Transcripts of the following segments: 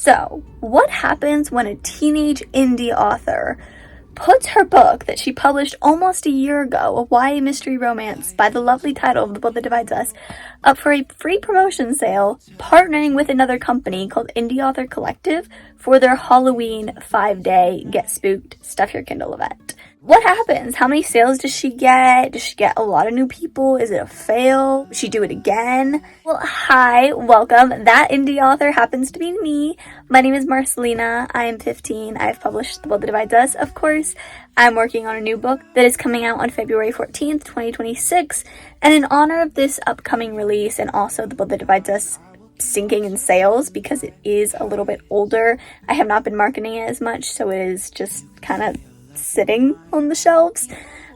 So, what happens when a teenage indie author puts her book that she published almost a year ago, a YA mystery romance by the lovely title of The Book That Divides Us, up for a free promotion sale, partnering with another company called Indie Author Collective for their Halloween 5-day Get Spooked Stuff Your Kindle event? What happens? How many sales does she get? Does she get a lot of new people? Is it a fail? Will she do it again? Well, hi, welcome. That indie author happens to be me. My name is Marcelina. I am 15. I've published The Book That Divides Us, of course. I'm working on a new book that is coming out on February 14th, 2026. And in honor of this upcoming release and also The Book That Divides Us sinking in sales because it is a little bit older, I have not been marketing it as much, so it is just kind of sitting on the shelves.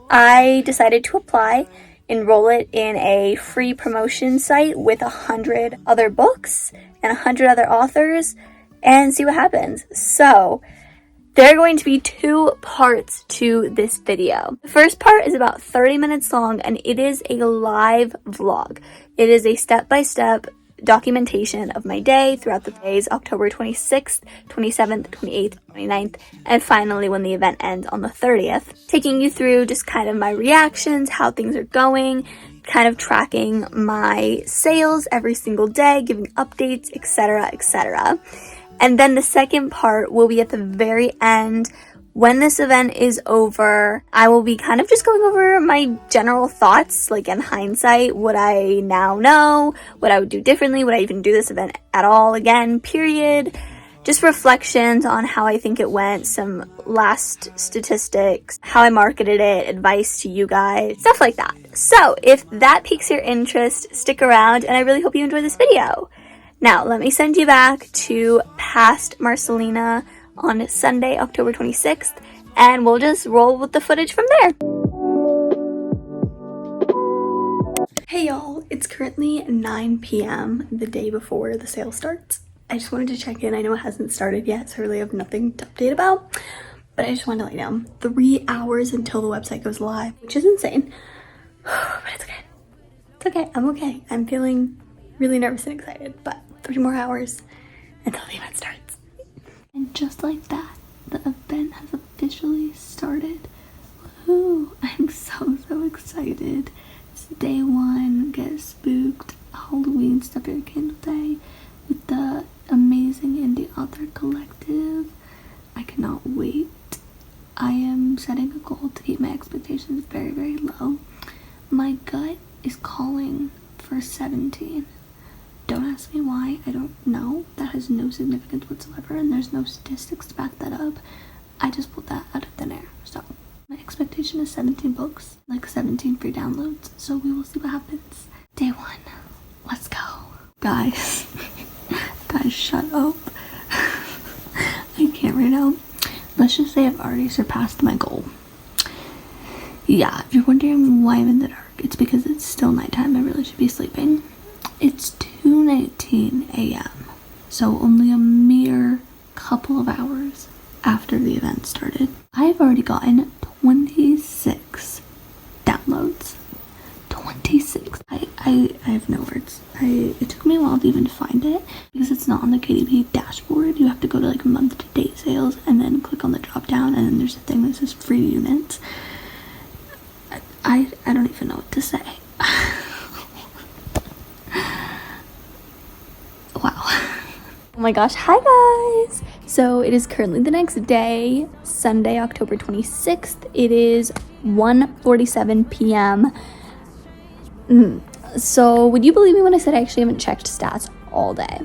I decided to apply, enroll it in a free promotion site with 100 other books and 100 other authors and see what happens. So there are going to be 2 parts to this video. The first part is about 30 minutes long and it is a live vlog. It is a step-by-step documentation of my day throughout the days October 26th, 27th, 28th, 29th, and finally when the event ends on the 30th, taking you through just kind of my reactions, how things are going, kind of tracking my sales every single day, giving updates, etc., etc. And then the second part will be at the very end. When this event is over, I will be kind of just going over my general thoughts, like in hindsight, what I now know, what I would do differently, would I even do this event at all again, period. Just reflections on how I think it went, some last statistics, how I marketed it, advice to you guys, stuff like that. So if that piques your interest, stick around and I really hope you enjoy this video. Now, let me send you back to past Marcelina on Sunday, October 26th, and we'll just roll with the footage from there. Hey y'all, it's currently 9 p.m. the day before the sale starts. I just wanted to check in. I know it hasn't started yet, so I really have nothing to update about, but I just wanted to let you know, 3 hours until the website goes live, which is insane, but it's okay. It's okay, I'm okay. I'm feeling really nervous and excited, but 3 more hours until the event starts. And just like that, the event has officially started. Woohoo! I'm so excited. It's day 1, Get Spooked, Halloween Stuff Your Kindle Day with the amazing Indie Author Collective. I cannot wait. I am setting a goal to keep my expectations very low. My gut is calling for 17. Don't ask me why, I don't know. That has no significance whatsoever and there's no statistics to back that up. I just pulled that out of thin air. So my expectation is 17 books, like 17 free downloads. So we will see what happens. Day 1, let's go. Guys, shut up. I can't right now. Let's just say I've already surpassed my goal. Yeah, if you're wondering why I'm in the dark, it's because it's still nighttime. I really should be sleeping. It's 2:19 a.m. so only a mere couple of hours after the event started. I've already gotten 26 downloads. 26. I have no words. It took me a while to even find it because it's not on the KDP dashboard. You have to go to like month to date sales and then click on the drop down and then there's a thing that says free units. I don't even know what to say. Wow. Oh my gosh, hi guys! So it is currently the next day, Sunday, October 26th. It is 1:47 p.m. So would you believe me when I said I actually haven't checked stats all day?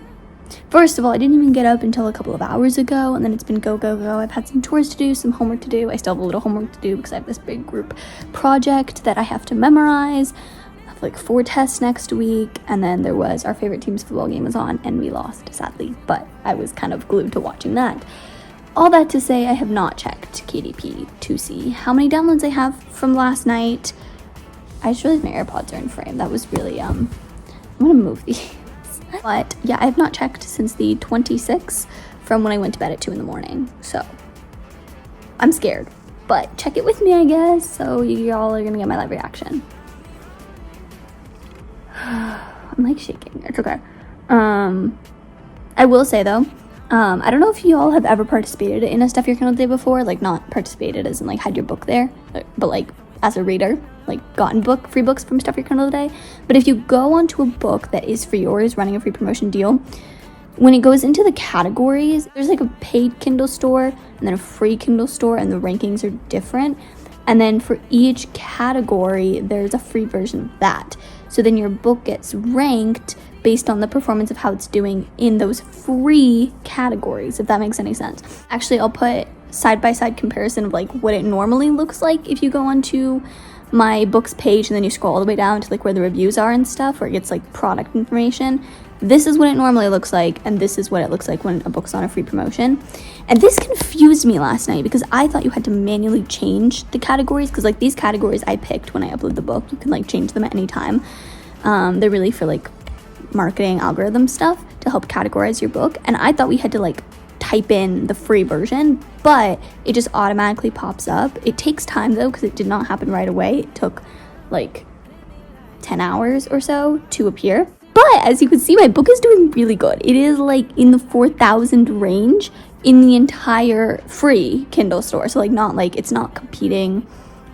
First of all, I didn't even get up until a couple of hours ago, and then it's been go. I've had some chores to do, some homework to do. I still have a little homework to do because I have this big group project that I have to memorize. Like 4 tests next week, and then there was our favorite team's football game was on and we lost, sadly, but I was kind of glued to watching that. All that to say, I have not checked KDP to see how many downloads I have from last night. I just realized my AirPods are in frame. That was really I'm gonna move these. But yeah, I have not checked since the 26th from when I went to bed at 2 in the morning, so I'm scared, but check it with me, I guess, so y'all are gonna get my live reaction. I'm like shaking. It's okay. I will say though, I don't know if you all have ever participated in a Stuff Your Kindle Day before, like not participated as in like had your book there, but like as a reader, like gotten free books from Stuff Your Kindle Day. But if you go onto a book that is for yours, running a free promotion deal, when it goes into the categories, there's like a paid Kindle store and then a free Kindle store, and the rankings are different. And then for each category, there's a free version of that. So then your book gets ranked based on the performance of how it's doing in those free categories, if that makes any sense. Actually, I'll put side-by-side comparison of like what it normally looks like if you go onto my books page and then you scroll all the way down to like where the reviews are and stuff, where it gets like product information. This is what it normally looks like, and this is what it looks like when a book's on a free promotion. And this confused me last night because I thought you had to manually change the categories, because like these categories I picked when I upload the book, you can like change them at any time. They're really for like marketing algorithm stuff to help categorize your book, and I thought we had to like type in the free version, but it just automatically pops up. It takes time though, because it did not happen right away. It took like 10 hours or so to appear. But as you can see, my book is doing really good. It is like in the 4,000 range in the entire free Kindle store. So like not like it's not competing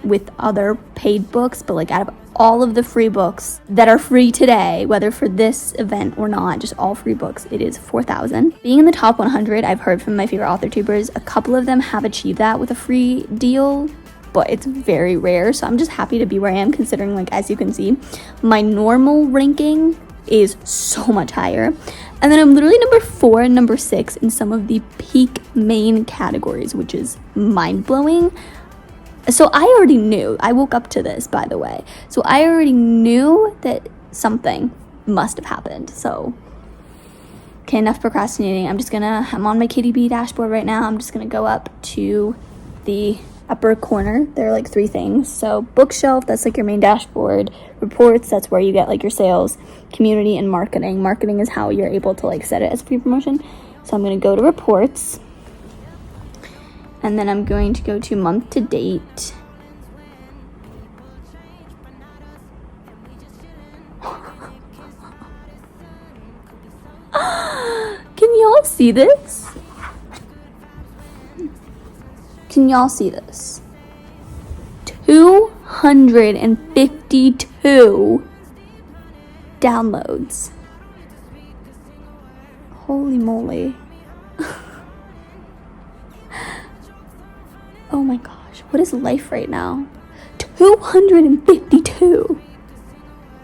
with other paid books, but like out of all of the free books that are free today, whether for this event or not, just all free books, it is 4,000. Being in the top 100, I've heard from my favorite author tubers, a couple of them have achieved that with a free deal, but it's very rare. So I'm just happy to be where I am, considering like, as you can see, my normal ranking is so much higher. And then I'm literally number 4 and number 6 in some of the peak main categories, which is mind-blowing. So I already knew, I woke up to this, by the way. So I already knew that something must have happened. So, okay, enough procrastinating. I'm on my KDP dashboard right now. I'm just gonna go up to the upper corner. There are like 3 things. So bookshelf, that's like your main dashboard. Reports, that's where you get like your sales. Community, and marketing. Marketing is how you're able to like set it as free promotion. So I'm gonna go to reports. And then I'm going to go to month to date. Can y'all see this? Can y'all see this? 252 downloads. Holy moly. Oh my gosh, what is life right now? 252.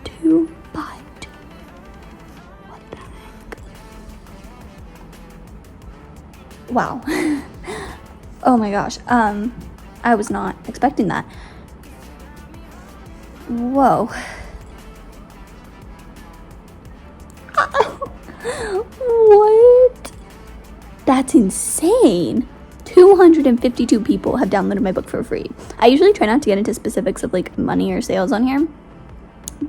252. What the heck? Wow. Oh my gosh. I was not expecting that. Whoa. What? That's insane. 252 people have downloaded my book for free. I usually try not to get into specifics of like money or sales on here,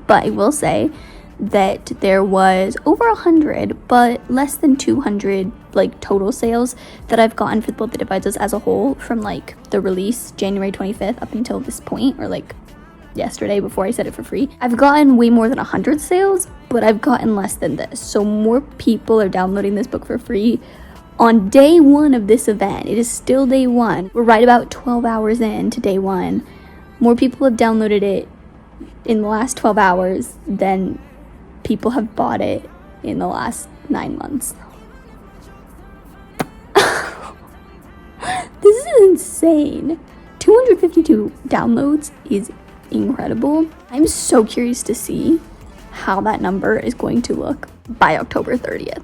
but I will say that there was over 100, but less than 200 like total sales that I've gotten for Book That Divides Us as a whole from like the release January 25th up until this point, or like yesterday before I set it for free. I've gotten way more than 100 sales, but I've gotten less than this. So more people are downloading this book for free on day 1 of this event. It is still day 1. We're right about 12 hours into day 1. More people have downloaded it in the last 12 hours than people have bought it in the last 9 months. This is insane. 252 downloads is incredible. I'm so curious to see how that number is going to look by October 30th.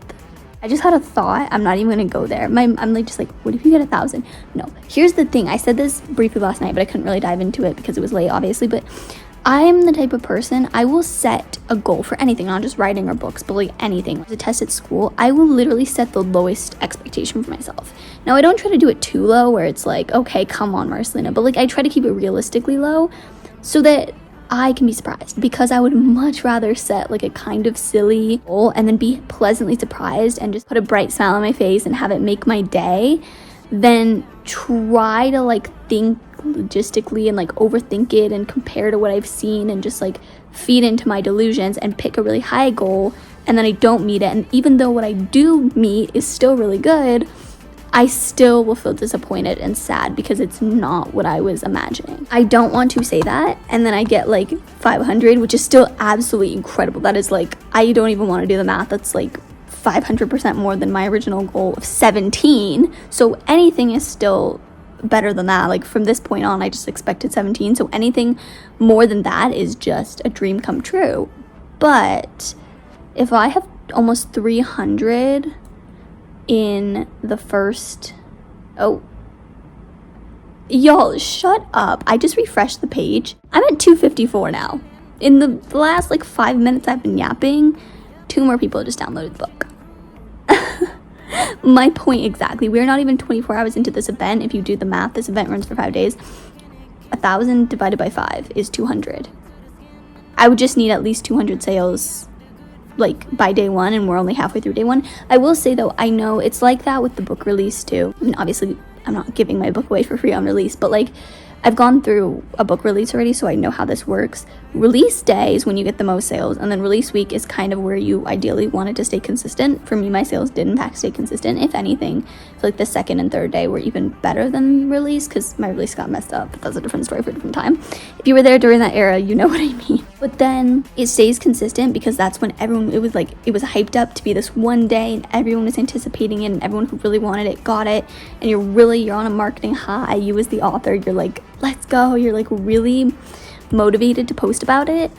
I just had a thought. I'm not even gonna go there. I'm like, just like, what if you get 1,000? No. Here's the thing. I said this briefly last night, but I couldn't really dive into it because it was late, obviously. But I'm the type of person, I will set a goal for anything, not just writing or books, but like anything. As a test at school, I will literally set the lowest expectation for myself. Now, I don't try to do it too low where it's like, okay, come on, Marcelina. But like, I try to keep it realistically low so that I can be surprised, because I would much rather set like a kind of silly goal and then be pleasantly surprised and just put a bright smile on my face and have it make my day than try to like think logistically and like overthink it and compare to what I've seen and just like feed into my delusions and pick a really high goal and then I don't meet it, and even though what I do meet is still really good, I still will feel disappointed and sad because it's not what I was imagining. I don't want to say that and then I get like 500, which is still absolutely incredible. That is like, I don't even want to do the math. That's like 500% more than my original goal of 17. So anything is still better than that. Like from this point on, I just expected 17. So anything more than that is just a dream come true. But if I have almost 300 in the first, oh, y'all shut up, I just refreshed the page. I'm at 254 now. In the last like 5 minutes I've been yapping, 2 more people just downloaded the book. My point exactly. We're not even 24 hours into this event. If you do the math, this event runs for 5 days. 1,000 divided by 5 is 200. I would just need at least 200 sales like by day 1, and we're only halfway through day 1. I will say though, I know it's like that with the book release too. I mean, obviously I'm not giving my book away for free on release, but like I've gone through a book release already, so I know how this works. Release day is when you get the most sales, and then release week is kind of where you ideally want it to stay consistent. For me, my sales did in fact stay consistent. If anything, I feel like the second and third day were even better than release because my release got messed up, but that's a different story for a different time. If you were there during that era, you know what I mean. But then it stays consistent because that's when everyone, it was hyped up to be this one day and everyone was anticipating it and everyone who really wanted it got it, and you're on a marketing high. You as the author, you're like, let's go. You're like really motivated to post about it.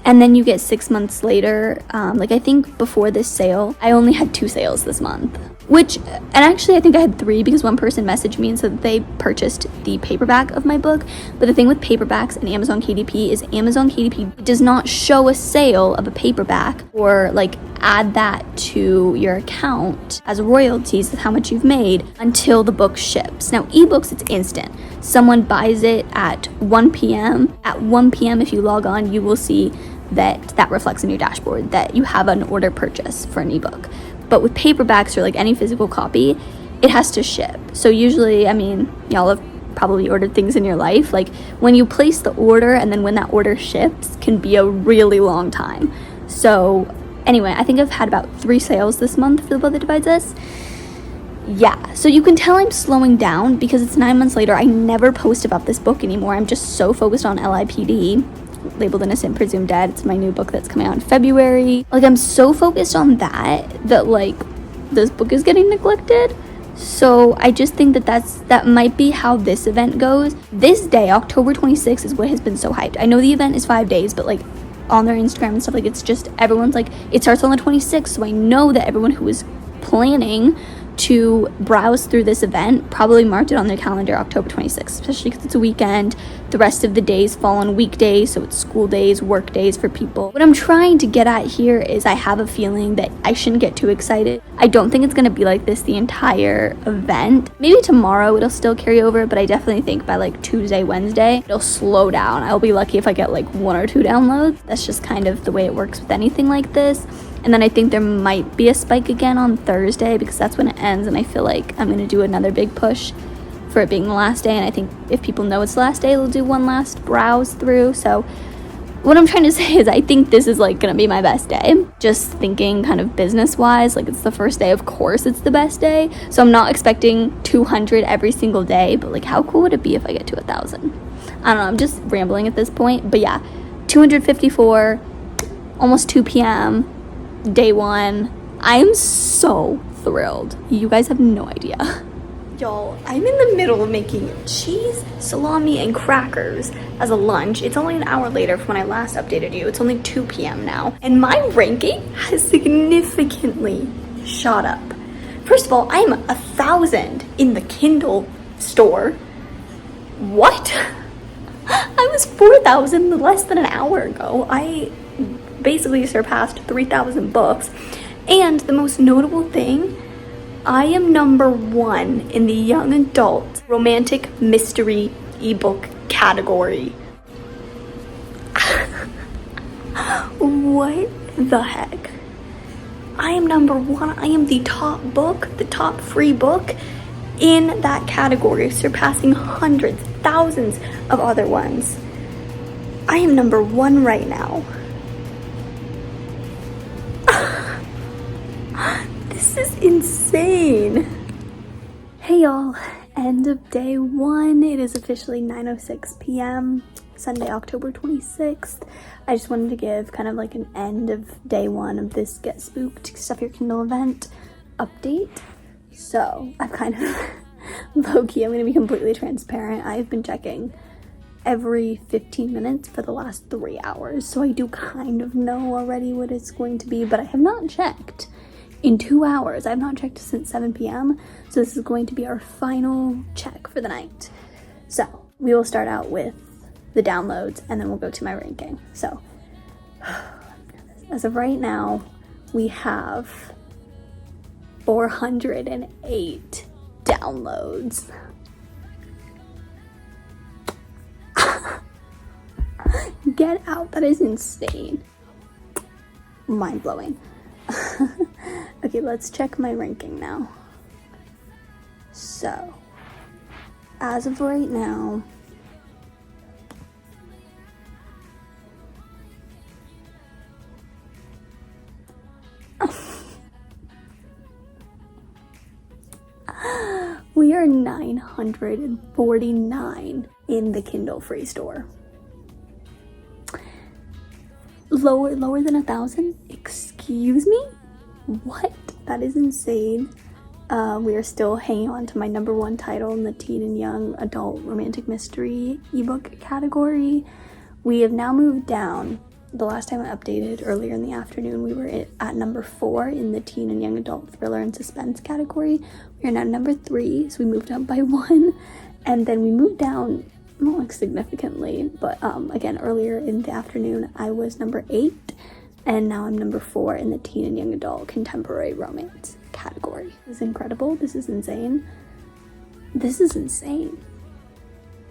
And then you get 6 months later, like I think before this sale, I only had 2 sales this month, and actually I think I had 3 because one person messaged me and said that they purchased the paperback of my book. But the thing with paperbacks and Amazon KDP is Amazon KDP does not show a sale of a paperback or like add that to your account as royalties of how much you've made until the book ships. Now ebooks, it's instant. Someone buys it at 1 p.m. At 1 p.m. if you log on, you will see that reflects in your dashboard that you have an order purchase for an ebook. But with paperbacks or like any physical copy, it has to ship. So usually, I mean, y'all have probably ordered things in your life. Like when you place the order and then when that order ships can be a really long time. So anyway, I think I've had about 3 sales this month for The Blood That Divides Us. Yeah, so you can tell I'm slowing down because it's 9 months later. I never post about this book anymore. I'm just so focused on LIPD, Labeled Innocent Presumed Dead. It's my new book that's coming out in February. Like I'm so focused on that like this book is getting neglected. So I just think that might be how this event goes. This day, October 26th, is what has been so hyped. I know the event is 5 days, but like on their Instagram and stuff, like it's just everyone's like, it starts on the 26th. So I know that everyone who is planning to browse through this event probably marked it on their calendar October 26th, especially because it's a weekend. The rest of the days fall on weekdays, so it's school days, work days for people. What I'm trying to get at here is I have a feeling that I shouldn't get too excited. I don't think it's going to be like this the entire event. Maybe tomorrow it'll still carry over, but I definitely think by like Tuesday, Wednesday, it'll slow down. I'll be lucky if I get like 1 or 2 downloads. That's just kind of the way it works with anything like this. And then I think there might be a spike again on Thursday because that's when it ends, and I feel like I'm going to do another big push for it being the last day. And I think if people know it's the last day, they'll do one last browse through. So what I'm trying to say is I think this is like going to be my best day. Just thinking kind of business wise, like it's the first day, of course it's the best day. So I'm not expecting 200 every single day, but like how cool would it be if I get to 1,000? I don't know, I'm just rambling at this point. But yeah, 254, almost 2 p.m. Day 1. I'm so thrilled. You guys have no idea. Y'all, I'm in the middle of making cheese, salami, and crackers as a lunch. It's only an hour later from when I last updated you. It's only 2 p.m. now. And my ranking has significantly shot up. First of all, I am 1,000 in the Kindle store. What? I was 4,000 less than an hour ago. I basically surpassed 3,000 books. And the most notable thing, I am number 1 in the young adult romantic mystery ebook category. What the heck? I am number 1. I am the top book, the top free book in that category, surpassing hundreds, thousands of other ones. I am number 1 right now. This is insane. Hey y'all, end of day one. It is officially 9:06 p.m. Sunday, October 26th. I just wanted to give kind of like an end of day one of this Get Spooked Stuff Your Kindle event update. So I've kind of low-key, I'm gonna be completely transparent. I've been checking every 15 minutes for the last 3 hours. So I do kind of know already what it's going to be, but I have not checked in 2 hours. I have not checked since 7 p.m. So this is going to be our final check for the night. So we will start out with the downloads and then we'll go to my ranking. So as of right now, we have 408 downloads. Get out, that is insane. Mind-blowing. Okay, let's check my ranking now. So, as of right now, we are 949 in the Kindle free store. Lower than 1,000? Excuse me? What? That is insane. We are still hanging on to my number one title in the teen and young adult romantic mystery ebook category. We have now moved down. The last time I updated earlier in the afternoon, we were at number 4 in the teen and young adult thriller and suspense category. We are now number 3, so we moved up by 1. And then we moved down, not like significantly, but again, earlier in the afternoon, I was number 8. And now I'm number 4 in the teen and young adult contemporary romance category. This is incredible. This is insane. This is insane.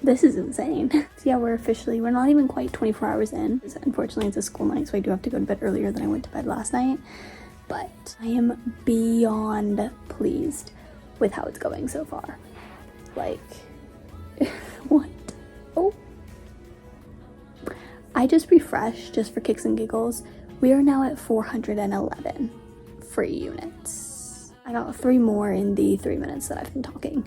This is insane. So yeah, we're not even quite 24 hours in. Unfortunately, it's a school night, so I do have to go to bed earlier than I went to bed last night. But I am beyond pleased with how it's going so far. Like, what? Oh. I just refreshed just for kicks and giggles. We are now at 411 free units. I got 3 more in the 3 minutes that I've been talking.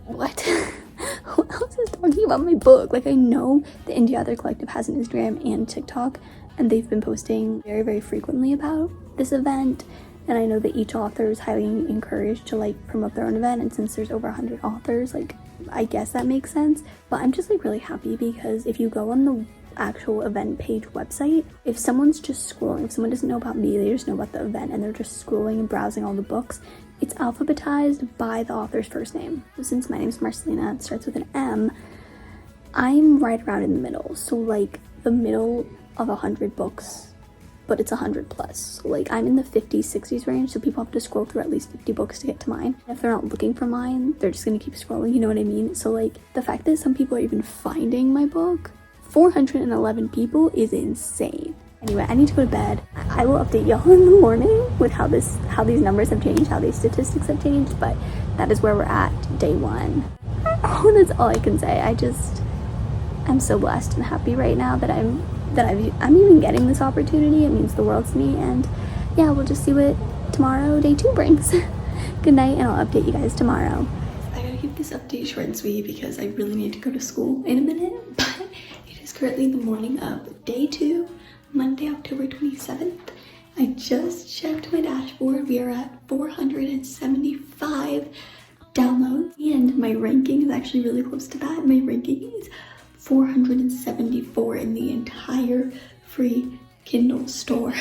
What? Who else is talking about my book? Like, I know the Indie Author Collective has an Instagram and TikTok, and they've been posting very, very frequently about this event. And I know that each author is highly encouraged to like promote their own event, and since there's over 100 authors, like, I guess that makes sense. But I'm just like really happy because if you go on the actual event page website, if someone's just scrolling, if someone doesn't know about me, they just know about the event and they're just scrolling and browsing all the books, it's alphabetized by the author's first name. So since my name's Marcelina, it starts with an M, I'm right around in the middle. So like the middle of 100 books, but it's 100 plus. So like I'm in the 50s, 60s range, so people have to scroll through at least 50 books to get to mine. If they're not looking for mine, they're just gonna keep scrolling, you know what I mean? So like the fact that some people are even finding my book, 411 people, is insane. Anyway, I need to go to bed. I will update y'all in the morning with how these numbers have changed, how these statistics have changed, but that is where we're at day one. Oh, that's all I can say. I'm so blessed and happy right now that I'm even getting this opportunity. It means the world to me, and yeah, we'll just see what tomorrow, day 2, brings. Good night, and I'll update you guys tomorrow. I gotta keep this update short and sweet because I really need to go to school in a minute, but it is currently the morning of day 2, Monday, October 27th. I just checked my dashboard. We are at 475 downloads, and my ranking is actually really close to that. My ranking is 474 in the entire free Kindle store.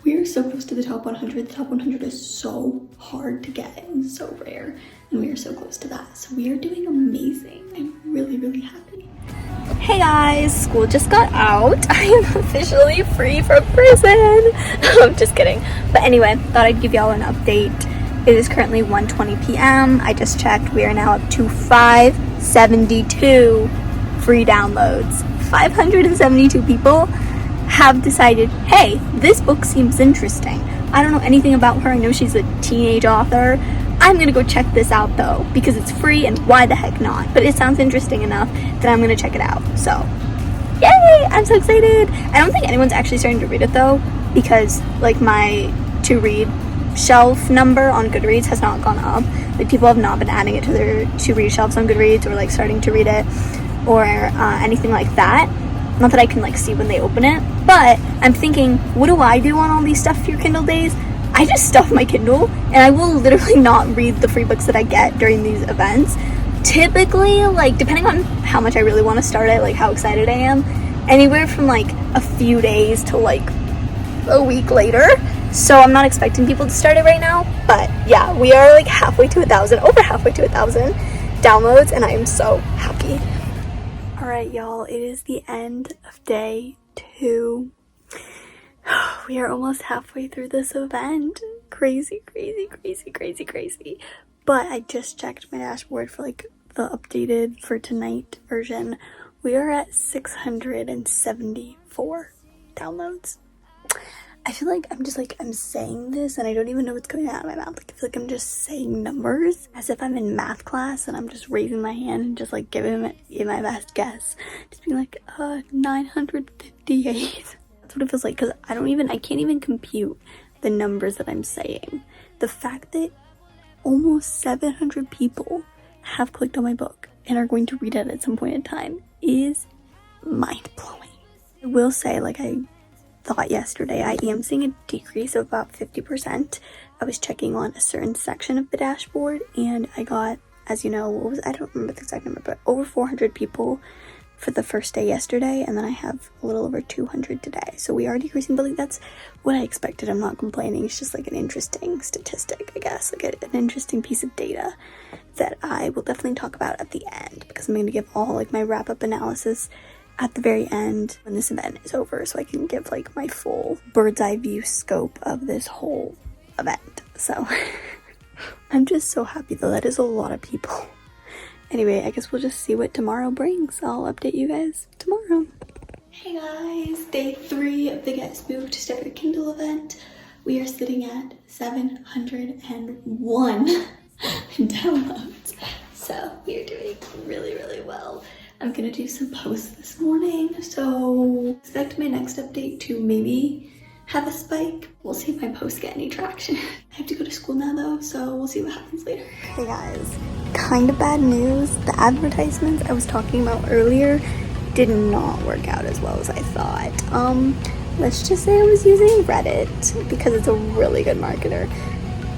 We are so close to the top 100. The top 100 is so hard to get and so rare, and we are so close to that. So we are doing amazing. I'm really, really happy. Hey guys, school just got out. I am officially free from prison. I'm just kidding. But anyway, thought I'd give y'all an update. It is currently 1:20 p.m. I just checked. We are now up to 572 free downloads. 572 people have decided, hey, this book seems interesting. I don't know anything about her. I know she's a teenage author. I'm gonna go check this out though, because it's free and why the heck not? But it sounds interesting enough that I'm gonna check it out. So, yay! I'm so excited. I don't think anyone's actually starting to read it though, because like my to read shelf number on Goodreads has not gone up. Like people have not been adding it to their to read shelves on Goodreads, or like starting to read it, or anything like that. Not that I can like see when they open it, but I'm thinking, what do I do on all these stuff your Kindle days? I just stuff my Kindle, and I will literally not read the free books that I get during these events. Typically, like depending on how much I really want to start it, like how excited I am, anywhere from like a few days to like a week later. So I'm not expecting people to start it right now, but yeah, we are like halfway to 1,000, over halfway to 1,000 downloads, and I am so happy. All right, y'all, it is the end of day 2. We are almost halfway through this event. Crazy. But I just checked my dashboard for like the updated for tonight version. We are at 674 downloads. I feel like I'm saying this and I don't even know what's coming out of my mouth. Like I feel like I'm just saying numbers as if I'm in math class and I'm just raising my hand and just like giving it my best guess. Just being like, 958. That's what it feels like, because I can't even compute the numbers that I'm saying. The fact that almost 700 people have clicked on my book and are going to read it at some point in time is mind-blowing. I will say, like I thought yesterday, I am seeing a decrease of about 50%. I was checking on a certain section of the dashboard and I got, as you know, I don't remember the exact number, but over 400 people for the first day yesterday, and then I have a little over 200 today. So we are decreasing, but like that's what I expected. I'm not complaining. It's just like an interesting statistic, I guess, like an interesting piece of data that I will definitely talk about at the end, because I'm going to give all like my wrap-up analysis at the very end when this event is over, so I can give like my full bird's eye view scope of this whole event. So I'm just so happy though. That is a lot of people. Anyway, I guess we'll just see what tomorrow brings. I'll update you guys tomorrow. Hey guys, day 3 of the Get Spooked Start Kindle event. We are sitting at 701 downloads. So we are doing really well. I'm gonna do some posts this morning, so expect my next update to maybe have a spike. We'll see if my posts get any traction. I have to go to school now though, so we'll see what happens later. Hey guys, kind of bad news. The advertisements I was talking about earlier did not work out as well as I thought. Let's just say I was using Reddit because it's a really good marketer.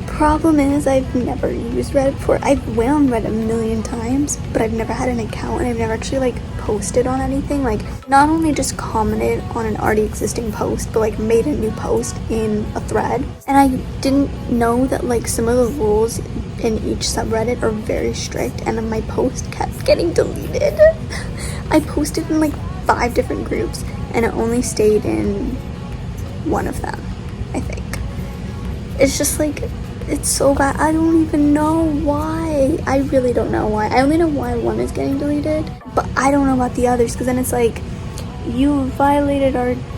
Problem is, I've never used Reddit before. I've went on Reddit a million times, but I've never had an account, and I've never actually like posted on anything. Like not only just commented on an already existing post, but like made a new post in a thread. And I didn't know that like some of the rules in each subreddit are very strict, and my post kept getting deleted. I posted in like 5 different groups, and it only stayed in one of them, I think. It's just like, it's so bad. I don't even know why. I really don't know why. I only know why one is getting deleted, but I don't know about the others, because then it's like, you violated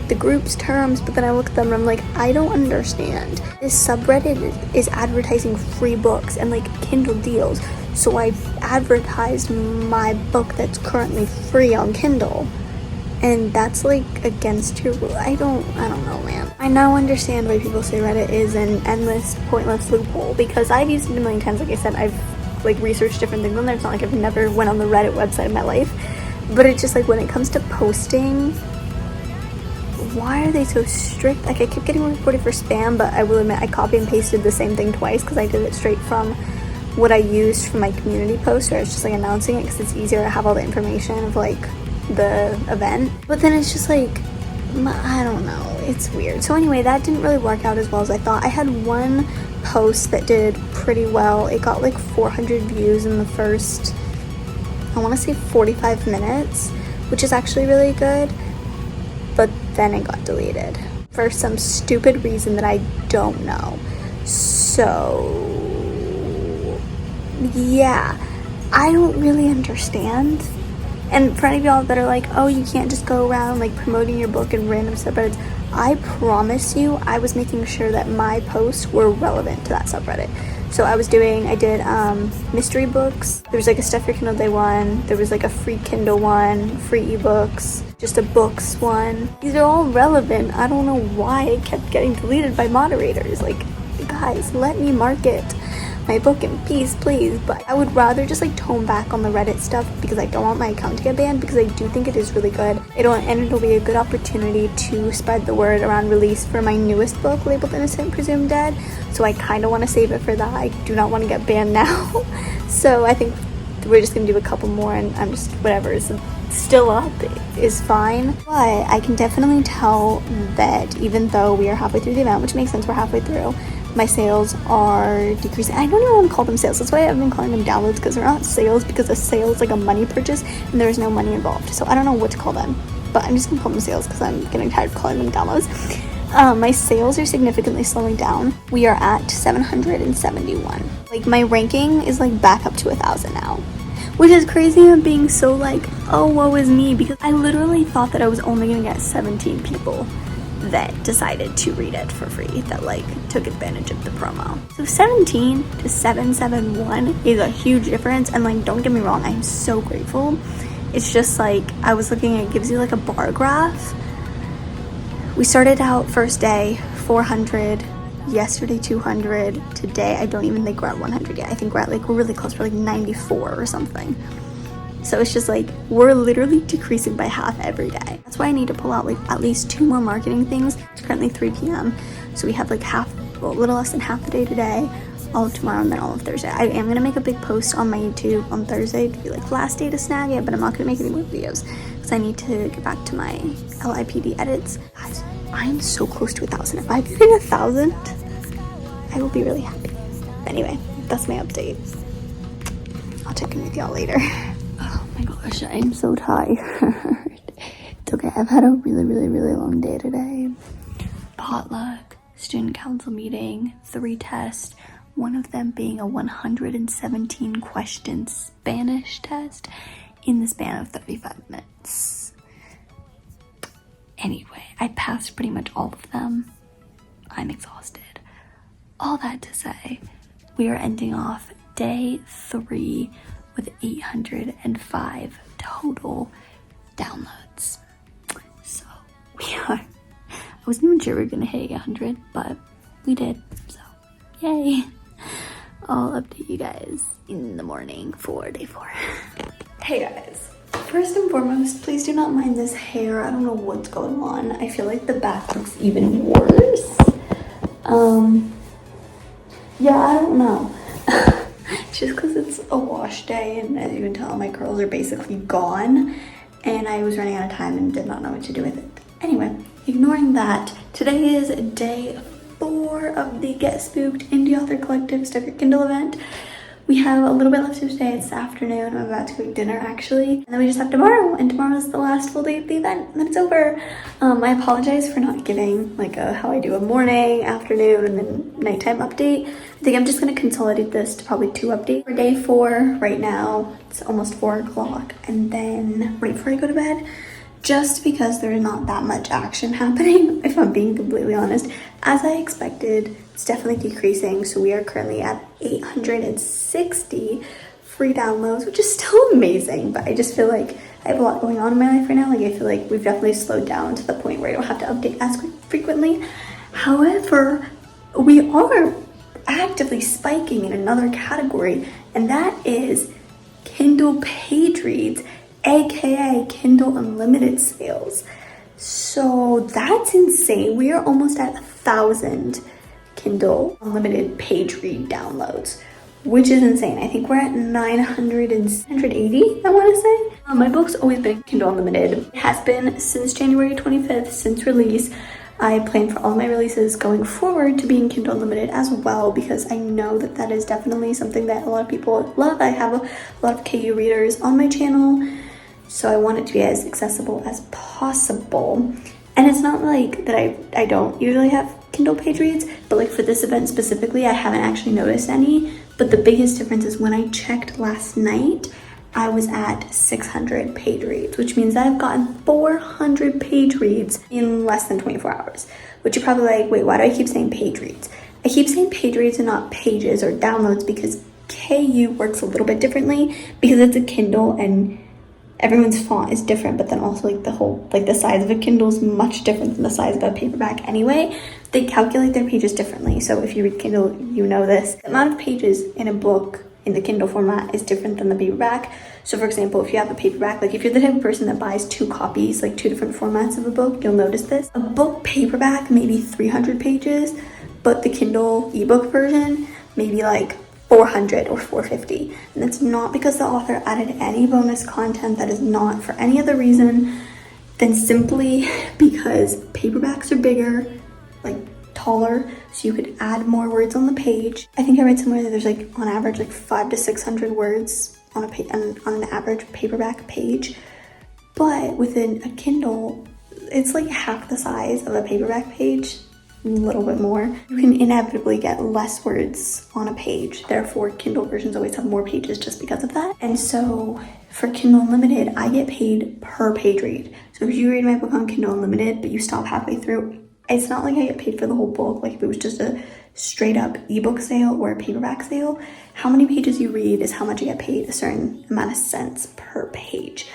the group's terms, but then I look at them and I'm like, I don't understand. This subreddit is advertising free books and like Kindle deals, so I've advertised my book that's currently free on Kindle, and that's like against your rule. I don't know, man. I now understand why people say Reddit is an endless, pointless loophole, because I've used it a million times. Like I said, I've like researched different things on there. It's not like I've never went on the Reddit website in my life, but it's just like when it comes to posting, why are they so strict? Like I keep getting reported for spam, but I will admit I copy and pasted the same thing twice because I did it straight from what I used for my community post, where it's just like announcing it because it's easier to have all the information of like the event. But then it's just like, I don't know, it's weird. So anyway, that didn't really work out as well as I thought. I had one post that did pretty well. It got like 400 views in the first, I want to say 45 minutes, which is actually really good, but then it got deleted for some stupid reason that I don't know. So yeah, I don't really understand. And for any of y'all that are like, oh, you can't just go around like promoting your book in random subreddits, I promise you, I was making sure that my posts were relevant to that subreddit. So I did mystery books. There was like a Stuff Your Kindle Day one. There was like a free Kindle one, free ebooks, just a books one. These are all relevant. I don't know why it kept getting deleted by moderators. Like, guys, let me market my book in peace, please. But I would rather just like tone back on the Reddit stuff because I don't want my account to get banned, because I do think it is really good. It'll be a good opportunity to spread the word around release for my newest book labeled Innocent Presumed Dead. So I kind of want to save it for that. I do not want to get banned now. So I think we're just gonna do a couple more, and I'm just whatever is still up is fine. But I can definitely tell that even though we are halfway through the event, which makes sense, we're halfway through, my sales are decreasing. I don't even want to call them sales. That's why I've been calling them downloads, because they're not sales, because a sale is like a money purchase and there's no money involved. So I don't know what to call them, but I'm just gonna call them sales because I'm getting tired of calling them downloads. My sales are significantly slowing down. We are at 771. Like, my ranking is like back up to 1,000 now, which is crazy. I'm being so like, oh, woe is me, because I literally thought that I was only gonna get 17 people that decided to read it for free, that like took advantage of the promo. So 17 to 771 is a huge difference, and like, don't get me wrong, I'm so grateful. It's just like, I was looking, it gives you like a bar graph. We started out first day 400, yesterday 200, today I don't even think we're at 100 yet. I think we're really close, we're like 94 or something. So it's just like, we're literally decreasing by half every day. That's why I need to pull out like at least 2 more marketing things. It's currently 3 p.m. So we have like a little less than half the day today, all of tomorrow, and then all of Thursday. I am gonna make a big post on my YouTube on Thursday to be like last day to snag it, but I'm not gonna make any more videos because I need to get back to my LIPD edits. Guys, I'm so close to 1,000. If I get 1,000, I will be really happy. Anyway, that's my update. I'll check in with y'all later. Oh my gosh, I'm so tired. It's okay, I've had a really long day today. Potluck, student council meeting, 3 tests, one of them being a 117 question Spanish test in the span of 35 minutes. Anyway, I passed pretty much all of them. I'm exhausted. All that to say, we are ending off day 3 with 805 total downloads. So we are, I wasn't even sure we were gonna hit 800, but we did, so yay. I'll update you guys in the morning for day 4. Hey guys, first and foremost, please do not mind this hair. I don't know what's going on. I feel like the back looks even worse. Yeah, I don't know. Just because it's a wash day, and as you can tell, my curls are basically gone, and I was running out of time and did not know what to do with it. Anyway, ignoring that, today is day 4 of the Get Spooked Indie Author Collective Stuff Your Kindle event. We have a little bit left to stay. It's afternoon. I'm about to go eat dinner actually, and then we just have tomorrow, and tomorrow is the last full day of the event, and then it's over. I apologize for not giving like how I do a morning, afternoon, and then nighttime update. I think I'm just gonna consolidate this to probably 2 updates for day 4 right now. It's almost 4 o'clock, and then right before I go to bed, just because there's not that much action happening, if I'm being completely honest. As I expected, it's definitely decreasing, so we are currently at 860 free downloads, which is still amazing, but I just feel like I have a lot going on in my life right now. Like, I feel like we've definitely slowed down to the point where I don't have to update as frequently. However, we are actively spiking in another category, and that is Kindle page reads, aka Kindle Unlimited sales. So that's insane. We are almost at 1,000 Kindle Unlimited page read downloads, which is insane. I think we're at 980, I want to say. My book's always been Kindle Unlimited. It has been since January 25th, since release. I plan for all my releases going forward to be in Kindle Unlimited as well, because I know that that is definitely something that a lot of people love. I have a lot of KU readers on my channel, so I want it to be as accessible as possible. And it's not like that I don't usually have Kindle page reads, but like for this event specifically, I haven't actually noticed any. But the biggest difference is when I checked last night, I was at 600 page reads, which means that I've gotten 400 page reads in less than 24 hours. Which you're probably like, wait, why do I keep saying page reads? I keep saying page reads and not pages or downloads because KU works a little bit differently because it's a Kindle and everyone's font is different, but then also like the size of a Kindle is much different than the size of a paperback anyway. They calculate their pages differently. So if you read Kindle, you know this. The amount of pages in a book in the Kindle format is different than the paperback. So for example, if you have a paperback, like if you're the type of person that buys 2 copies, like 2 different formats of a book, you'll notice this. A book paperback, maybe 300 pages, but the Kindle ebook version, maybe like 400 or 450. And that's not because the author added any bonus content. That is not for any other reason than simply because paperbacks are bigger, like taller, so you could add more words on the page. I think I read somewhere that there's like on average like 500 to 600 words on an average paperback page, but within a Kindle it's like half the size of a paperback page, a little bit more. You can inevitably get less words on a page, therefore Kindle versions always have more pages just because of that. And so for Kindle Unlimited, I get paid per page read. So if you read my book on Kindle Unlimited but you stop halfway through, it's not like I get paid for the whole book. Like if it was just a straight up ebook sale or a paperback sale, how many pages you read is how much you get paid, a certain amount of cents per page.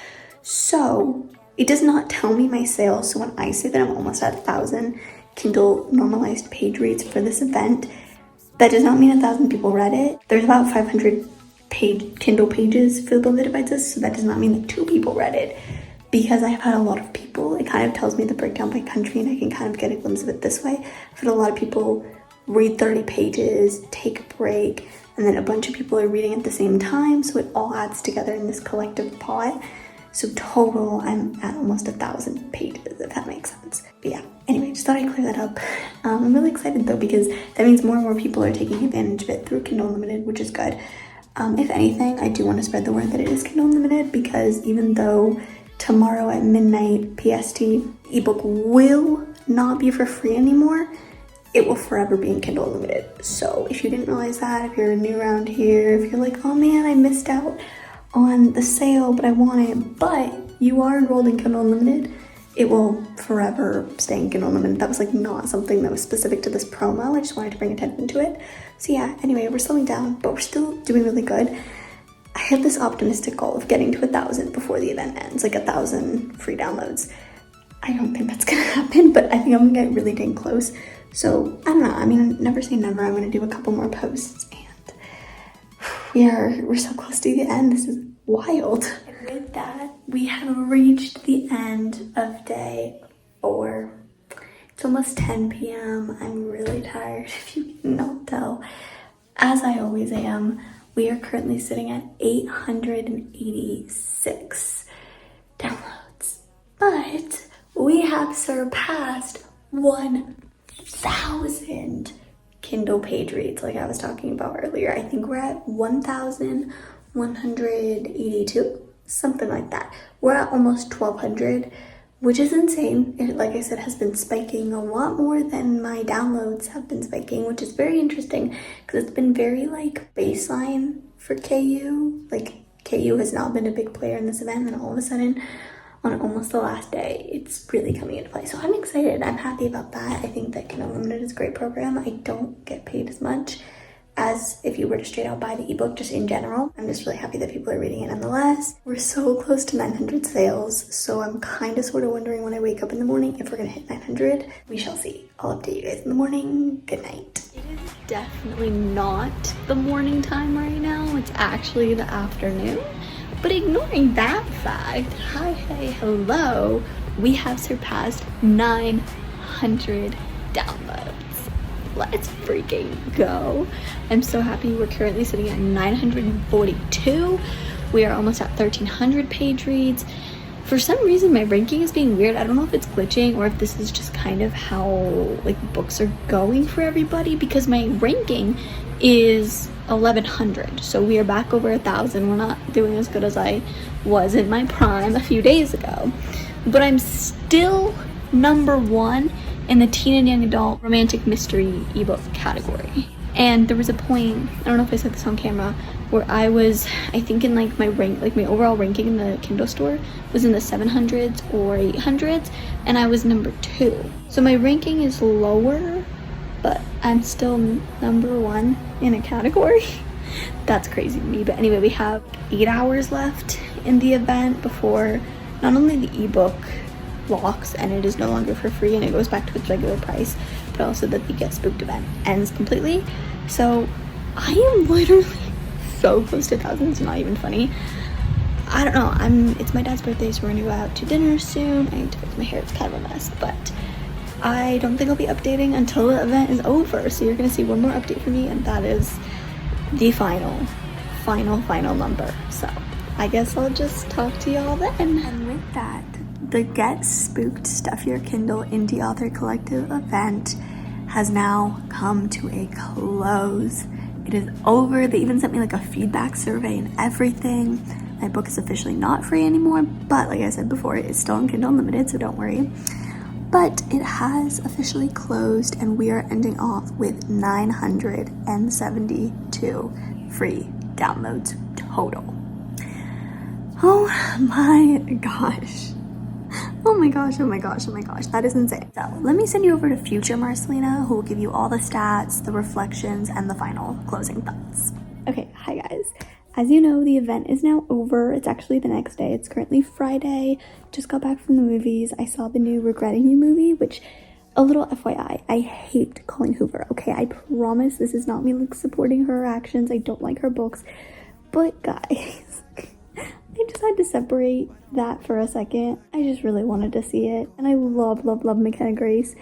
So it does not tell me my sales. So when I say that I'm almost at 1,000 Kindle normalized page reads for this event, that does not mean 1,000 people read it. There's about 500 Kindle pages for the book that divides us, so that does not mean that 2 people read it. Because I've had a lot of people, it kind of tells me the breakdown by country and I can kind of get a glimpse of it this way. I've had a lot of people read 30 pages, take a break, and then a bunch of people are reading at the same time, so it all adds together in this collective pot. So total, I'm at almost 1,000 pages, if that makes sense. But yeah, anyway, just thought I'd clear that up. I'm really excited though, because that means more and more people are taking advantage of it through Kindle Unlimited, which is good. If anything, I do want to spread the word that it is Kindle Unlimited, because even though tomorrow at midnight PST, ebook will not be for free anymore, it will forever be in Kindle Unlimited. So if you didn't realize that, if you're new around here, if you're like, oh man, I missed out on the sale, but I want it, but you are enrolled in Kindle Unlimited, it will forever stay in Kindle Unlimited. That was like not something that was specific to this promo. I just wanted to bring attention to it. So yeah, anyway, we're slowing down, but we're still doing really good. I have this optimistic goal of getting to 1,000 before the event ends, like 1,000 free downloads. I don't think that's gonna happen, but I think I'm gonna get really dang close. So I don't know, I mean, never say never. I'm gonna do a couple more posts and we're so close to the end. This is wild. And with that, we have reached the end of day 4. It's almost 10 p.m. I'm really tired, if you cannot tell. As I always am, we are currently sitting at 886 downloads, but we have surpassed 1,000 Kindle page reads like I was talking about earlier. I think we're at 1,182, something like that. We're at almost 1,200, which is insane. It, like I said, has been spiking a lot more than my downloads have been spiking, which is very interesting because it's been very like baseline for KU. Like KU has not been a big player in this event, and all of a sudden on almost the last day, it's really coming into play. So I'm excited. I'm happy about that. I think that Kindle Unlimited is a great program. I don't get paid as much as if you were to straight out buy the ebook, just in general. I'm just really happy that people are reading it nonetheless. We're so close to 900 sales, so I'm kind of sort of wondering when I wake up in the morning if we're gonna hit 900. We shall see. I'll update you guys in the morning. Good night. It is definitely not the morning time right now. It's actually the afternoon. But ignoring that fact, hi, hey, hello, we have surpassed 900 downloads. Let's freaking go. I'm so happy. We're currently sitting at 942. We are almost at 1,300 page reads. For some reason, my ranking is being weird. I don't know if it's glitching or if this is just kind of how like books are going for everybody, because my ranking is 1,100. So we are back over 1,000. We're not doing as good as I was in my prime a few days ago. But I'm still number 1 in the teen and young adult romantic mystery ebook category. And there was a point, I don't know if I said this on camera, where I was, I think in like my rank, like my overall ranking in the Kindle store was in the 700s or 800s, and I was number 2. So my ranking is lower, but I'm still number 1 in a category. That's crazy to me. But anyway, we have 8 hours left in the event before not only the ebook locks and it is no longer for free and it goes back to its regular price, but also that the Get Spooked event ends completely. So I am literally so close to 1,000. It's not even funny. I don't know, it's my dad's birthday, so we're gonna go out to dinner soon. I need to fix my hair, it's kind of a mess, but I don't think I'll be updating until the event is over. So you're gonna see one more update from me, and that is the final number. So I guess I'll just talk to y'all then. And with that, the Get Spooked Stuff Your Kindle Indie Author Collective event has now come to a close. It is over. They even sent me like a feedback survey and everything. My book is officially not free anymore, but like I said before, it's still on Kindle Unlimited, so don't worry. But it has officially closed, and we are ending off with 972 free downloads total. Oh my gosh. Oh my gosh, that is insane. So let me send you over to future Marcelina, who will give you all the stats, the reflections, and the final closing thoughts. Okay, hi guys. As you know, the event is now over. It's actually the next day. It's currently Friday. Just got back from the movies. I saw the new Regretting You movie, which, a little FYI, I hate Colleen Hoover, okay? I promise this is not me like supporting her actions. I don't like her books. But guys, I just had to separate that for a second. I just really wanted to see it. And I love McKenna Grace.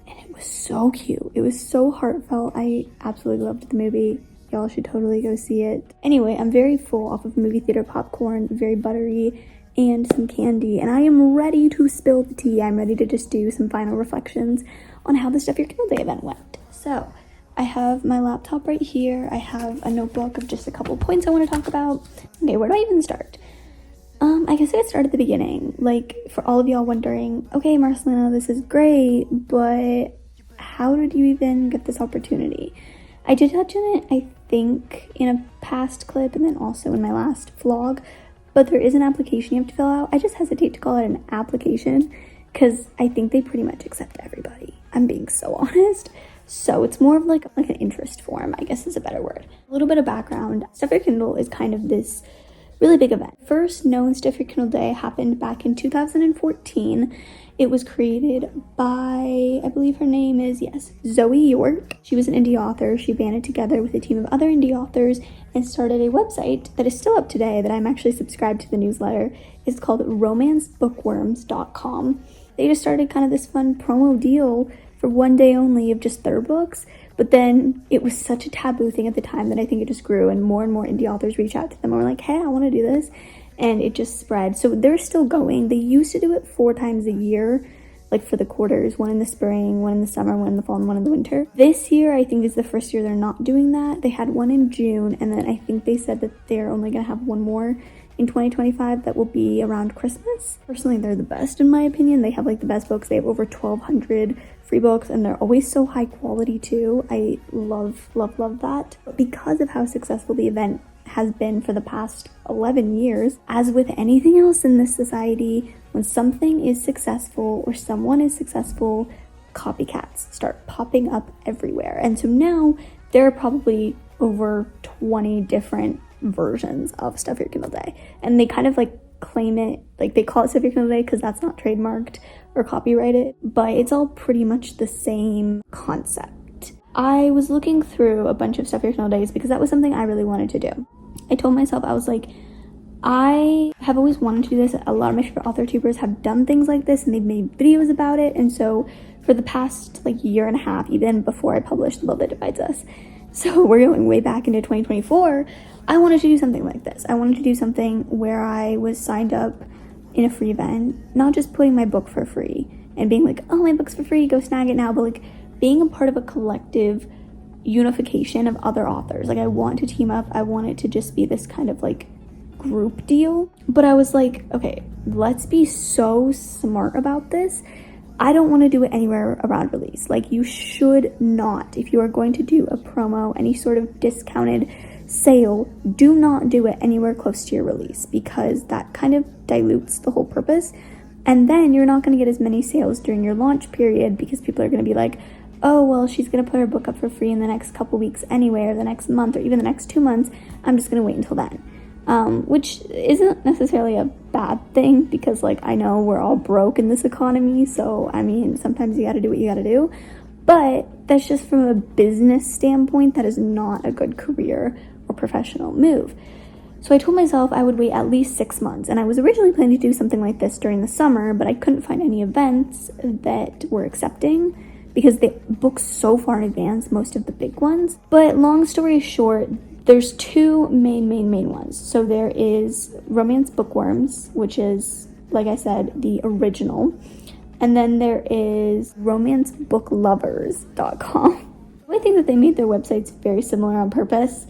And it was so cute. It was so heartfelt. I absolutely loved the movie. Y'all should totally go see it. Anyway, I'm very full off of movie theater popcorn, very buttery, and some candy. And I am ready to spill the tea. I'm ready to just do some final reflections on how the Stuff Your Kindle Day event went. So, I have my laptop right here. I have a notebook of just a couple points I want to talk about. Okay, where do I even start? I guess I could start at the beginning. Like, for all of y'all wondering, okay, Marcelina, this is great, but how did you even get this opportunity? I did touch on it, I think, in a past clip and then also in my last vlog, but there is an application you have to fill out. I just hesitate to call it an application because I think they pretty much accept everybody. I'm being so honest. So it's more of like an interest form, I guess is a better word. A little bit of background. Stuff Your Kindle is kind of this really big event. First known Stuff Your Kindle Day happened back in 2014. It was created by, I believe her name is, Zoe York. She was an indie author. She banded together with a team of other indie authors and started a website that is still up today that I'm actually subscribed to the newsletter. It's called romancebookworms.com. They just started kind of this fun promo deal for one day only of just their books. But then it was such a taboo thing at the time that I think it just grew, and more indie authors reached out to them and were like, hey, I want to do this. And it just spread. So they're still going. They used to do it 4 times a year, like for the quarters, one in the spring, one in the summer, one in the fall, and one in the winter. This year, I think is the first year they're not doing that. They had one in June, and then I think they said that they're only going to have one more in 2025 that will be around Christmas. Personally, they're the best in my opinion. They have like the best books. They have over 1,200 free books, and they're always so high quality too. I love that. But because of how successful the event has been for the past 11 years, as with anything else in this society, when something is successful or someone is successful, copycats start popping up everywhere. And so now there are probably over 20 different versions of Stuff Your Kindle Day, and they kind of like claim it, like they call it Stuff Your Kindle Day because that's not trademarked or copyrighted, but it's all pretty much the same concept. I was looking through a bunch of Stuff Your Kindle Days because that was something I really wanted to do. I told myself, I was like, I have always wanted to do this. A lot of my favorite author tubers have done things like this and they've made videos about it. And so for the past like year and a half, even before I published The Love That Divides Us, so we're going way back into 2024, I wanted to do something like this. I wanted to do something where I was signed up in a free event, not just putting my book for free and being like, oh, my book's for free, go snag it now, but like being a part of a collective unification of other authors. Like I want to team up. I want it to just be this kind of like group deal. But I was like, okay, let's be so smart about this I don't want to do it anywhere around release. Like, you should not. If you are going to do a promo, any sort of discounted sale, do not do it anywhere close to your release, because that kind of dilutes the whole purpose. And then you're not going to get as many sales during your launch period, because people are going to be like, oh, well, she's going to put her book up for free in the next couple weeks anyway, or the next month, or even the next 2 months. I'm just going to wait until then. Which isn't necessarily a bad thing, because, like, I know we're all broke in this economy, so, I mean, sometimes you gotta do what you gotta do, but that's just from a business standpoint, that is not a good career or professional move. So I told myself I would wait at least 6 months, and I was originally planning to do something like this during the summer, but I couldn't find any events that were accepting, because they book so far in advance, most of the big ones. But long story short, there's two main ones. So there is Romance Bookworms, which is, like I said, the original. And then there is romancebooklovers.com. I think that they made their websites very similar on purpose.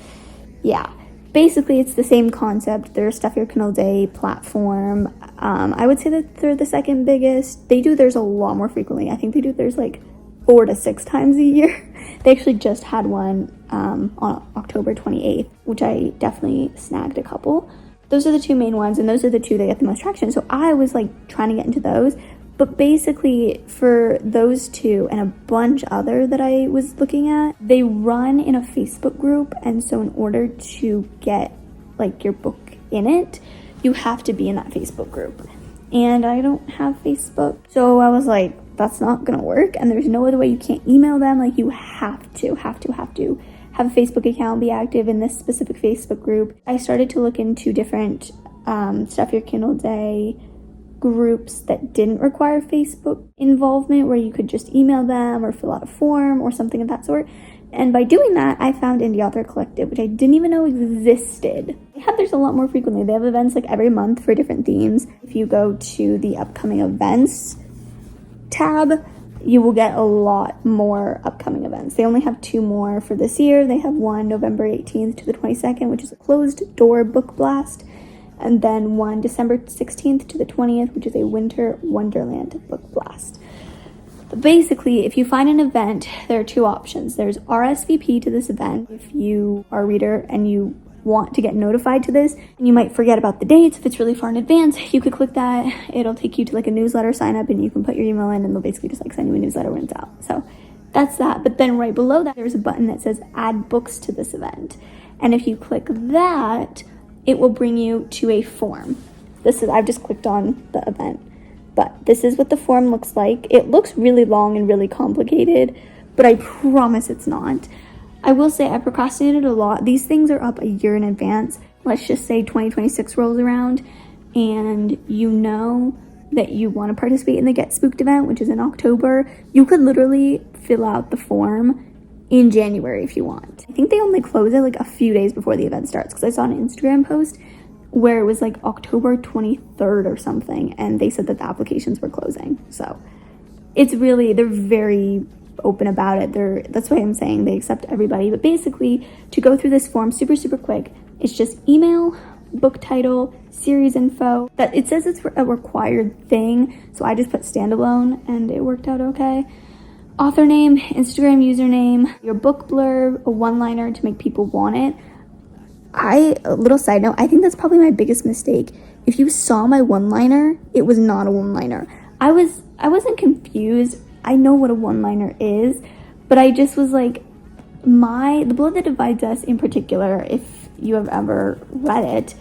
Yeah, basically it's the same concept. They're a Stuff Your Kindle Day platform. I would say that they're the second biggest. They do theirs a lot more frequently. I think they do theirs like 4 to 6 times a year. They actually just had one on October 28th, which I definitely snagged a couple. Those are the two main ones, and those are the two that get the most traction. So I was like trying to get into those, but basically for those two and a bunch other that I was looking at, they run in a Facebook group, and so in order to get like your book in it, you have to be in that Facebook group. And I don't have Facebook, so I was like, that's not gonna work, and there's no other way. You can't email them. Like, you have to have a Facebook account, be active in this specific Facebook group. I started to look into different Stuff Your Kindle Day groups that didn't require Facebook involvement, where you could just email them or fill out a form or something of that sort. And by doing that, I found Indie Author Collective, which I didn't even know existed. They have theirs a lot more frequently. They have events like every month for different themes. If you go to the upcoming events tab, you will get a lot more upcoming events. They only have 2 more for this year. They have one November 18th to the 22nd, which is a closed door book blast, and then one December 16th to the 20th, which is a winter wonderland book blast. But basically, if you find an event, there are 2 options. There's RSVP to this event. If you are a reader and you want to get notified to this, and you might forget about the dates if it's really far in advance, you could click that. It'll take you to like a newsletter sign up, and you can put your email in, and they'll basically just like send you a newsletter when it's out. So that's that. But then right below that, there's a button that says add books to this event, and if you click that, it will bring you to a form. I've just clicked on the event, but this is what the form looks like. It looks really long and really complicated, but I promise it's not. I will say I procrastinated a lot. These things are up a year in advance. Let's just say 2026 rolls around and you know that you want to participate in the Get Spooked event, which is in October. You could literally fill out the form in January if you want. I think they only close it like a few days before the event starts, because I saw an Instagram post where it was like October 23rd or something, and they said that the applications were closing. So it's really, they're very open about it. That's why I'm saying they accept everybody. But basically, to go through this form super quick, it's just email, book title, series info. That it says it's a required thing, so I just put standalone and it worked out okay. Author name, Instagram username, your book blurb, a one-liner to make people want it. A little side note, I think that's probably my biggest mistake. If you saw my one-liner, it was not a one-liner. I wasn't confused. I know what a one-liner is, but I just was like, The Blood That Divides Us in particular, if you have ever read it,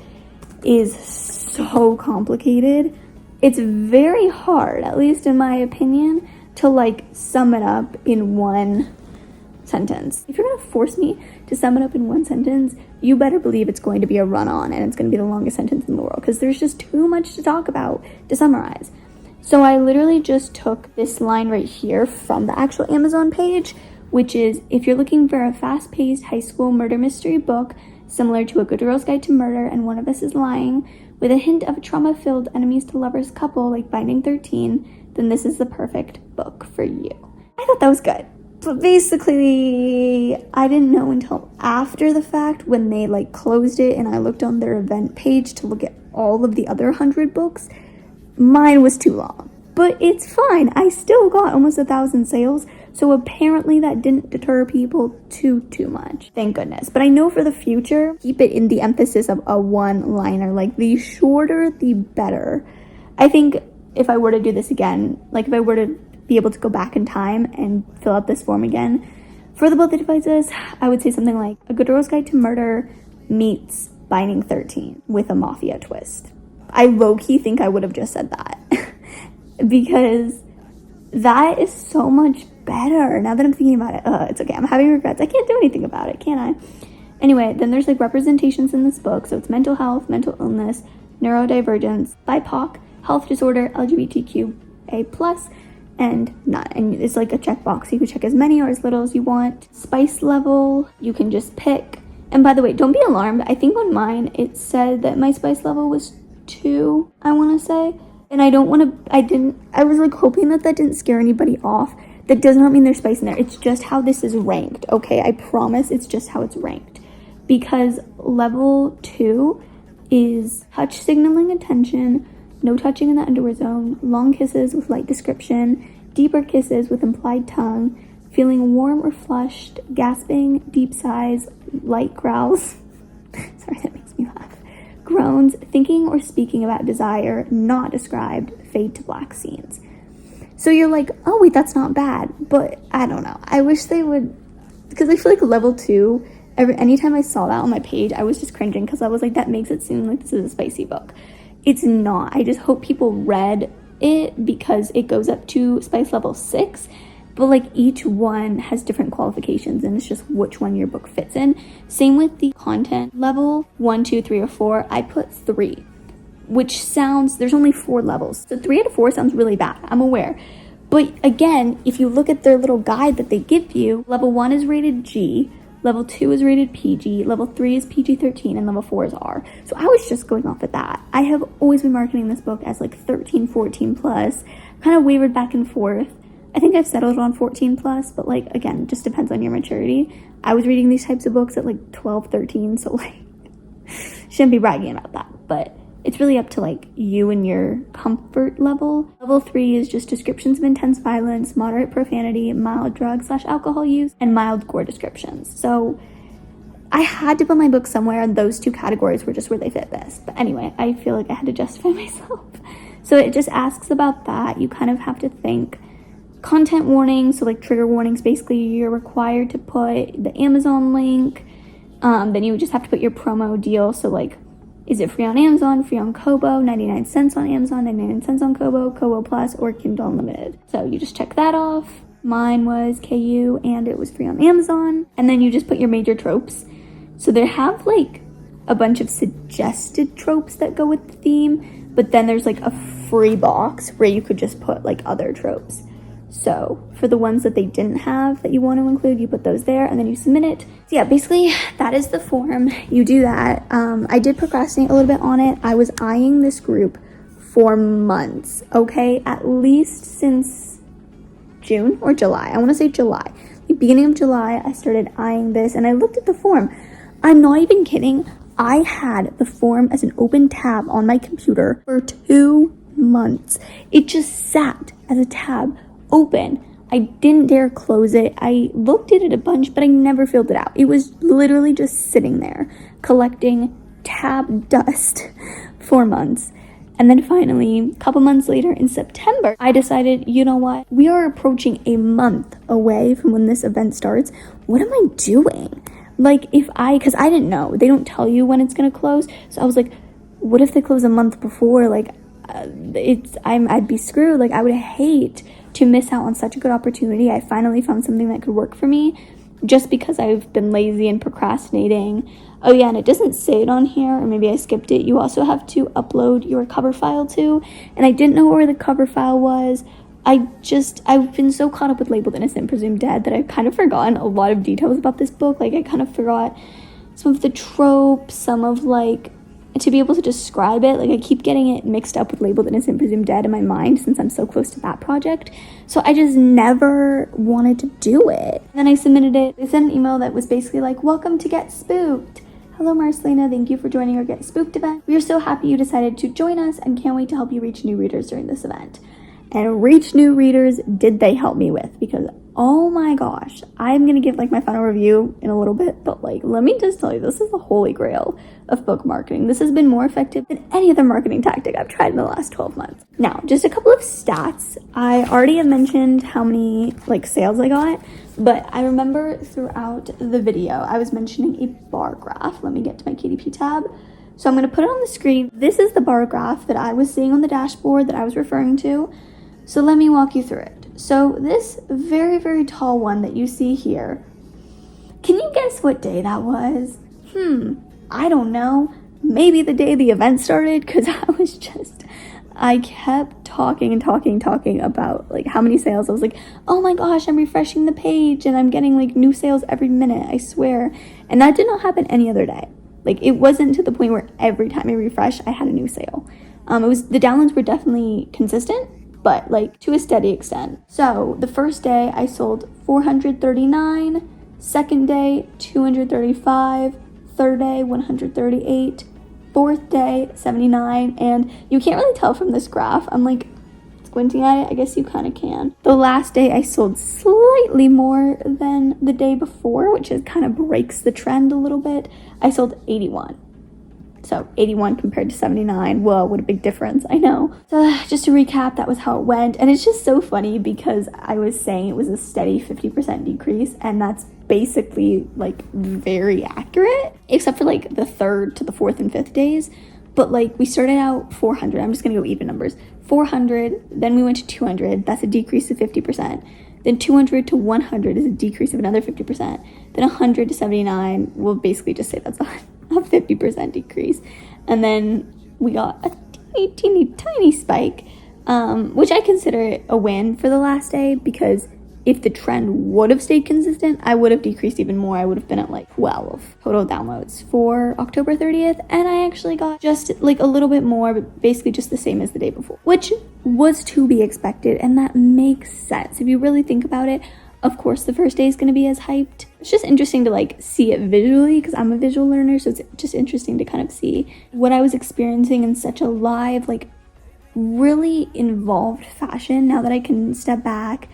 is so complicated. It's very hard, at least in my opinion, to like sum it up in one sentence. If you're gonna force me to sum it up in one sentence, you better believe it's going to be a run-on, and it's going to be the longest sentence in the world, because there's just too much to talk about to summarize. So I literally just took this line right here from the actual Amazon page, which is, if you're looking for a fast-paced high school murder mystery book similar to A Good Girl's Guide to Murder and One of Us is Lying, with a hint of a trauma-filled enemies to lovers couple like Binding 13, then this is the perfect book for you. I thought that was good. But basically, I didn't know until after the fact, when they like closed it and I looked on their event page to look at all of the other 100 books. Mine was too long. but it's fine. I still got almost 1,000 sales, so apparently that didn't deter people too much. Thank goodness. But I know for the future, keep it in the emphasis of a one-liner. Like, the shorter, the better. I think if I were to do this again, like if I were to be able to go back in time and fill out this form again, for the Book That Divides Us, I would say something like A Good Girl's Guide to Murder meets Binding 13 with a mafia twist. I low-key think I would have just said that because that is so much better. Now that I'm thinking about it, it's okay. I'm having regrets. I can't do anything about it, can I? Anyway, then there's like representations in this book. So it's mental health, mental illness, neurodivergence, BIPOC, health disorder, LGBTQA+, and none. And it's like a checkbox. You can check as many or as little as you want. Spice level, you can just pick. And by the way, don't be alarmed. I think on mine, it said that my spice level was 2, I want to say. And I was like hoping that didn't scare anybody off. That does not mean there's spice in there. It's just how this is ranked, okay? I promise it's just how it's ranked. Because level 2 is touch signaling attention, no touching in the underwear zone, long kisses with light description, deeper kisses with implied tongue, feeling warm or flushed, gasping, deep sighs, light growls. Sorry, that makes me laugh. Groans, thinking or speaking about desire, not described, fade to black scenes. So you're like, oh wait, that's not bad. But I don't know. I wish they would, because I feel like level 2, anytime I saw that on my page, I was just cringing because I was like, that makes it seem like this is a spicy book. It's not. I just hope people read it because it goes up to spice level 6. But like each one has different qualifications and it's just which one your book fits in. Same with the content level 1, 2, 3, or 4. I put 3, which sounds, there's only 4 levels. So 3 out of 4 sounds really bad. I'm aware. But again, if you look at their little guide that they give you, level 1 is rated G, level 2 is rated PG, level 3 is PG-13, and level 4 is R. So I was just going off of that. I have always been marketing this book as like 13, 14 plus, kind of wavered back and forth. I think I've settled on 14 plus, but like, again, just depends on your maturity. I was reading these types of books at like 12, 13, so like, shouldn't be bragging about that, but it's really up to like you and your comfort level. Level 3 is just descriptions of intense violence, moderate profanity, mild drug/alcohol use, and mild gore descriptions. So I had to put my book somewhere, and those 2 categories were just where they fit best. But anyway, I feel like I had to justify myself. So it just asks about that. You kind of have to think. Content warnings, so like trigger warnings, basically you're required to put the Amazon link. Then you just have to put your promo deal. So like, is it free on Amazon, free on Kobo, 99 cents on Amazon, 99 cents on Kobo, Kobo Plus, or Kindle Unlimited. So you just check that off. Mine was KU and it was free on Amazon. And then you just put your major tropes. So they have like a bunch of suggested tropes that go with the theme, but then there's like a free box where you could just put like other tropes. So for the ones that they didn't have that you want to include, you put those there and then you submit it. So yeah, basically that is the form. You do that. I did procrastinate a little bit on it. I was eyeing this group for months, okay? At least since June or July. I want to say July. The beginning of July, I started eyeing this and I looked at the form. I'm not even kidding. I had the form as an open tab on my computer for 2 months. It just sat as a tab open. I didn't dare close it. I looked at it a bunch, but I never filled it out. It was literally just sitting there collecting tab dust for months. And then finally, a couple months later in September, I decided, you know what? We are approaching a month away from when this event starts. What am I doing? Like because I didn't know. They don't tell you when it's going to close. So I was like, what if they close a month before? Like, I'd be screwed. Like, I would hate to miss out on such a good opportunity. I finally found something that could work for me just because I've been lazy and procrastinating. Oh yeah, and it doesn't say it on here, or maybe I skipped it. You also have to upload your cover file too, and I didn't know where the cover file was. I've been so caught up with Labeled Innocent, Presumed Dead that I've kind of forgotten a lot of details about this book. Like, I kind of forgot some of the tropes, some of like, to be able to describe it. Like, I keep getting it mixed up with Labeled Innocent, Presumed Dead in my mind since I'm so close to that project. So I just never wanted to do it. And then I submitted it. They sent an email that was basically like, welcome to Get Spooked. Hello, Marcelina. Thank you for joining our Get Spooked event. We are so happy you decided to join us and can't wait to help you reach new readers during this event. and reach new readers did they help me with? Because oh my gosh, I'm gonna give like my final review in a little bit, but like let me just tell you, this is the holy grail of book marketing. This has been more effective than any other marketing tactic I've tried in the last 12 months. Now, just a couple of stats. I already have mentioned how many like sales I got, but I remember throughout the video I was mentioning a bar graph. Let me get to my KDP tab. So I'm going to put it on the screen. This is the bar graph that I was seeing on the dashboard that I was referring to. So let me walk you through it. So this very, very tall one that you see here, can you guess what day that was? I don't know. Maybe the day the event started, because I kept talking about like how many sales. I was like, oh my gosh, I'm refreshing the page and I'm getting like new sales every minute, I swear. And that did not happen any other day. Like it wasn't to the point where every time I refresh, I had a new sale. The downloads were definitely consistent, but like to a steady extent. So the first day I sold 439, second day 235, third day 138, fourth day 79, and you can't really tell from this graph. I'm like squinting at it. I guess you kind of can. The last day I sold slightly more than the day before, which is kind of breaks the trend a little bit. I sold 81. So 81 compared to 79. Whoa, what a big difference. I know. So just to recap, that was how it went. And it's just so funny because I was saying it was a steady 50% decrease, and that's basically like very accurate, except for like the third to the fourth and fifth days. But like we started out 400. I'm just gonna go even numbers. 400, then we went to 200. That's a decrease of 50%. Then 200 to 100 is a decrease of another 50%. Then 100 to 79, we'll basically just say that's a 50% decrease. And then we got a teeny tiny spike, which I consider a win for the last day, because if the trend would have stayed consistent, I would have decreased even more. I would have been at like 12 total downloads for October 30th, and I actually got just like a little bit more, but basically just the same as the day before, which was to be expected, and that makes sense. If you really think about it, of course the first day is going to be as hyped. It's just interesting to like see it visually, because I'm a visual learner, so it's just interesting to kind of see what I was experiencing in such a live, like really involved fashion. Now that I can step back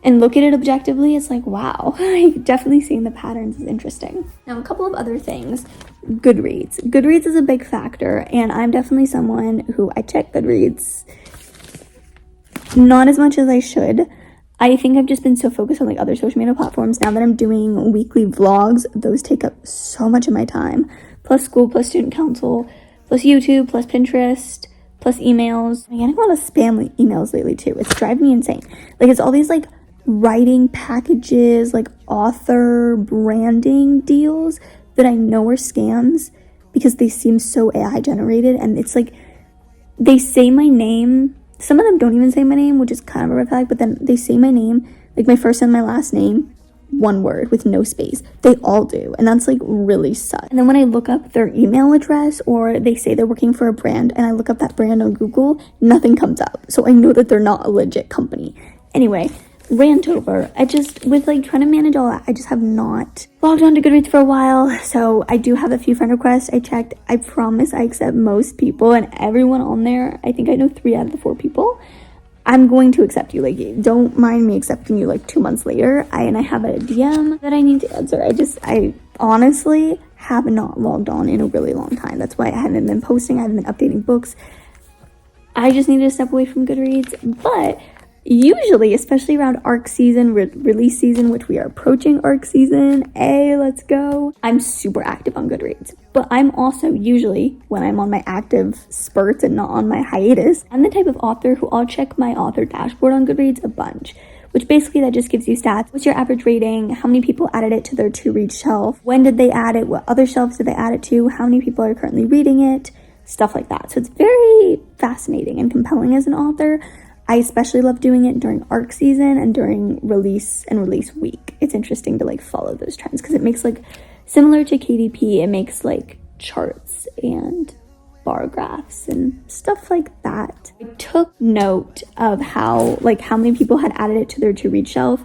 and look at it objectively, it's like, wow, definitely seeing the patterns is interesting. Now, a couple of other things. Goodreads. Goodreads is a big factor, and I'm definitely someone who I check Goodreads not as much as I should. I think I've just been so focused on like other social media platforms. Now that I'm doing weekly vlogs, those take up so much of my time. Plus school, plus student council, plus YouTube, plus Pinterest, plus emails. I'm getting a lot of spam emails lately too. It's driving me insane. Like it's all these like writing packages, like author branding deals that I know are scams because they seem so AI generated, and it's like they say my name. Some of them don't even say my name, which is kind of a red flag, but then they say my name, like my first and my last name, one word with no space. They all do, and that's like really sus. And then when I look up their email address, or they say they're working for a brand and I look up that brand on Google, nothing comes up. So I know that they're not a legit company. Anyway, rant over. With like trying to manage all that, I just have not logged on to Goodreads for a while. So I do have a few friend requests. I checked. I promise I accept most people, and everyone on there, I think I know 3 out of the 4 people. I'm going to accept you. Like, don't mind me accepting you like 2 months later. I have a DM that I need to answer. I honestly have not logged on in a really long time. That's why I haven't been posting. I haven't been updating books. I just need to step away from Goodreads. But usually, especially around ARC season, release season, which we are approaching ARC season, let's go. I'm super active on Goodreads, but I'm also usually, when I'm on my active spurts and not on my hiatus, I'm the type of author who I'll check my author dashboard on Goodreads a bunch, which basically that just gives you stats. What's your average rating? How many people added it to their to-read shelf? When did they add it? What other shelves did they add it to? How many people are currently reading it? Stuff like that. So it's very fascinating and compelling as an author. I especially love doing it during ARC season and during release and release week. It's interesting to like follow those trends because it makes like, similar to KDP, it makes like charts and bar graphs and stuff like that. I took note of how many people had added it to their to read shelf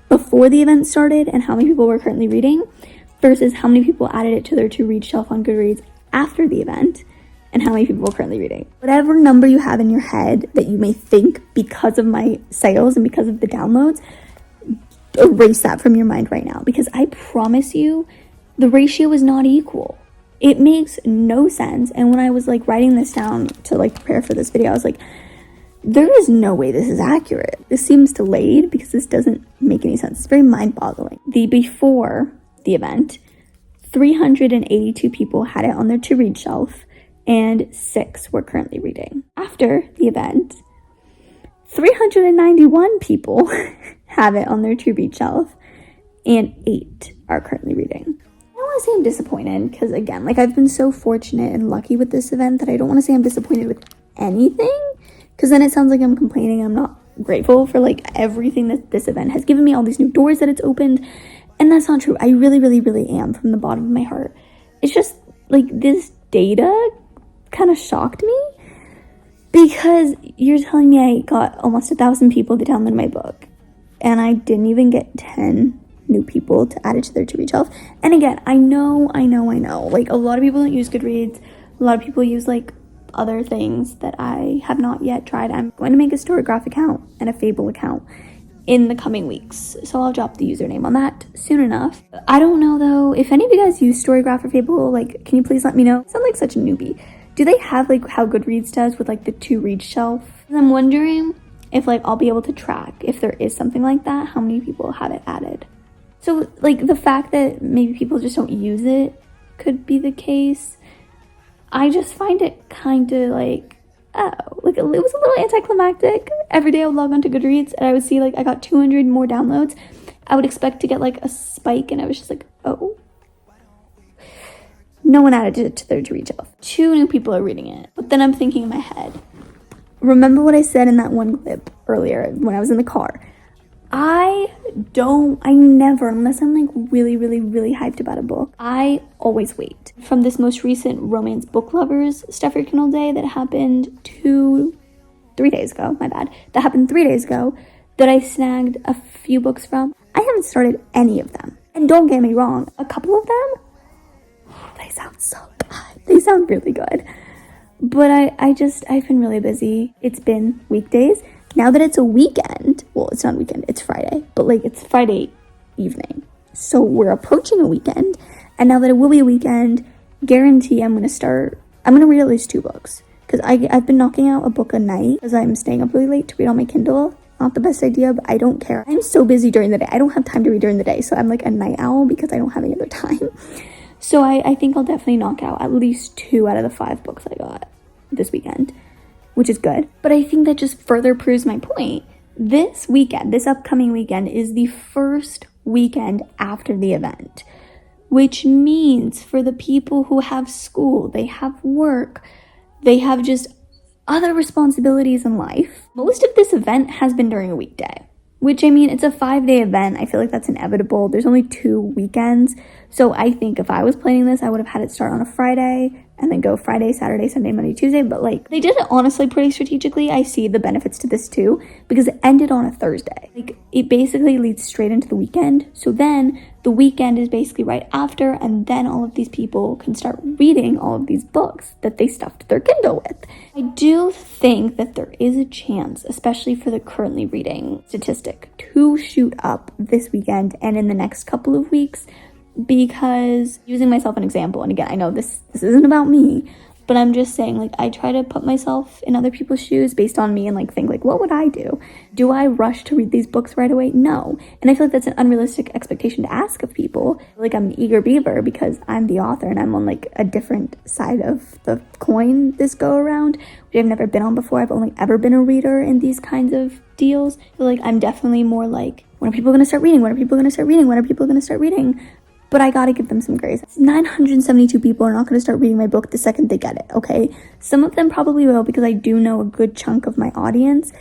before the event started and how many people were currently reading versus how many people added it to their to read shelf on Goodreads after the event. and how many people are currently reading. Whatever number you have in your head that you may think because of my sales and because of the downloads, erase that from your mind right now, because I promise you the ratio is not equal. It makes no sense. And when I was like writing this down to like prepare for this video, I was like, there is no way this is accurate. This seems delayed because this doesn't make any sense. It's very mind-boggling. Before the event, 382 people had it on their to-read shelf and 6 were currently reading. After the event, 391 people have it on their to-read shelf and 8 are currently reading. I don't want to say I'm disappointed because, again, like, I've been so fortunate and lucky with this event that I don't want to say I'm disappointed with anything, because then it sounds like I'm complaining. I'm not grateful for like everything that this event has given me, all these new doors that it's opened, and that's not true. I really, really, really am from the bottom of my heart. It's just like this data kind of shocked me, because you're telling me I got almost 1,000 people to download my book and I didn't even get 10 new people to add it to their to-read shelf. And again, I know, like, a lot of people don't use Goodreads. A lot of people use like other things that I have not yet tried. I'm going to make a Storygraph account and a Fable account in the coming weeks, so I'll drop the username on that soon enough. I don't know though, if any of you guys use Storygraph or Fable, like, can you please let me know? I sound like such a newbie. Do they have like how Goodreads does with like the to-read shelf? And I'm wondering if like I'll be able to track, if there is something like that, how many people have it added. So like the fact that maybe people just don't use it could be the case. I just find it kind of like, oh, like it was a little anticlimactic. Every day I would log on to Goodreads and I would see like I got 200 more downloads. I would expect to get like a spike, and I was just like, oh. No one added it to their to-read shelf. 2 new people are reading it. But then I'm thinking in my head, remember what I said in that one clip earlier when I was in the car? I never, unless I'm like really, really, really hyped about a book, I always wait. From this most recent Romance Book Lovers Stuff Your Kindle Day that happened 3 days ago, that happened 3 days ago, that I snagged a few books from. I haven't started any of them. And don't get me wrong, a couple of them, they sound so good. They sound really good. But I've been really busy. It's been weekdays. Now that it's a weekend, well, it's not a weekend, it's Friday, but like it's Friday evening. So we're approaching a weekend. And now that it will be a weekend, guarantee I'm going to read at least 2 books. Because I've been knocking out a book a night because I'm staying up really late to read on my Kindle. Not the best idea, but I don't care. I'm so busy during the day. I don't have time to read during the day. So I'm like a night owl because I don't have any other time. So I think I'll definitely knock out at least 2 out of the 5 books I got this weekend, which is good. But I think that just further proves my point. This upcoming weekend is the first weekend after the event, which means for the people who have school, they have work, they have just other responsibilities in life. Most of this event has been during a weekday, which, I mean, it's a 5-day event. I feel like that's inevitable. There's only 2 weekends. So I think if I was planning this, I would have had it start on a Friday and then go Friday, Saturday, Sunday, Monday, Tuesday. But like, they did it honestly pretty strategically. I see the benefits to this too, because it ended on a Thursday. Like, it basically leads straight into the weekend. So then the weekend is basically right after, and then all of these people can start reading all of these books that they stuffed their Kindle with. I do think that there is a chance, especially for the currently reading statistic, to shoot up this weekend and in the next couple of weeks. Because, using myself an example, and again, I know this isn't about me, but I'm just saying, like, I try to put myself in other people's shoes based on me and like think like, what would I do? Do I rush to read these books right away? No. And I feel like that's an unrealistic expectation to ask of people. Like, I'm an eager beaver because I'm the author and I'm on like a different side of the coin this go around, which I've never been on before. I've only ever been a reader in these kinds of deals. I feel like I'm definitely more like, when are people going to start reading? When are people going to start reading? When are people going to start reading? But I gotta give them some grace. 972 people are not gonna start reading my book the second they get it, okay? Some of them probably will, because I do know a good chunk of my audience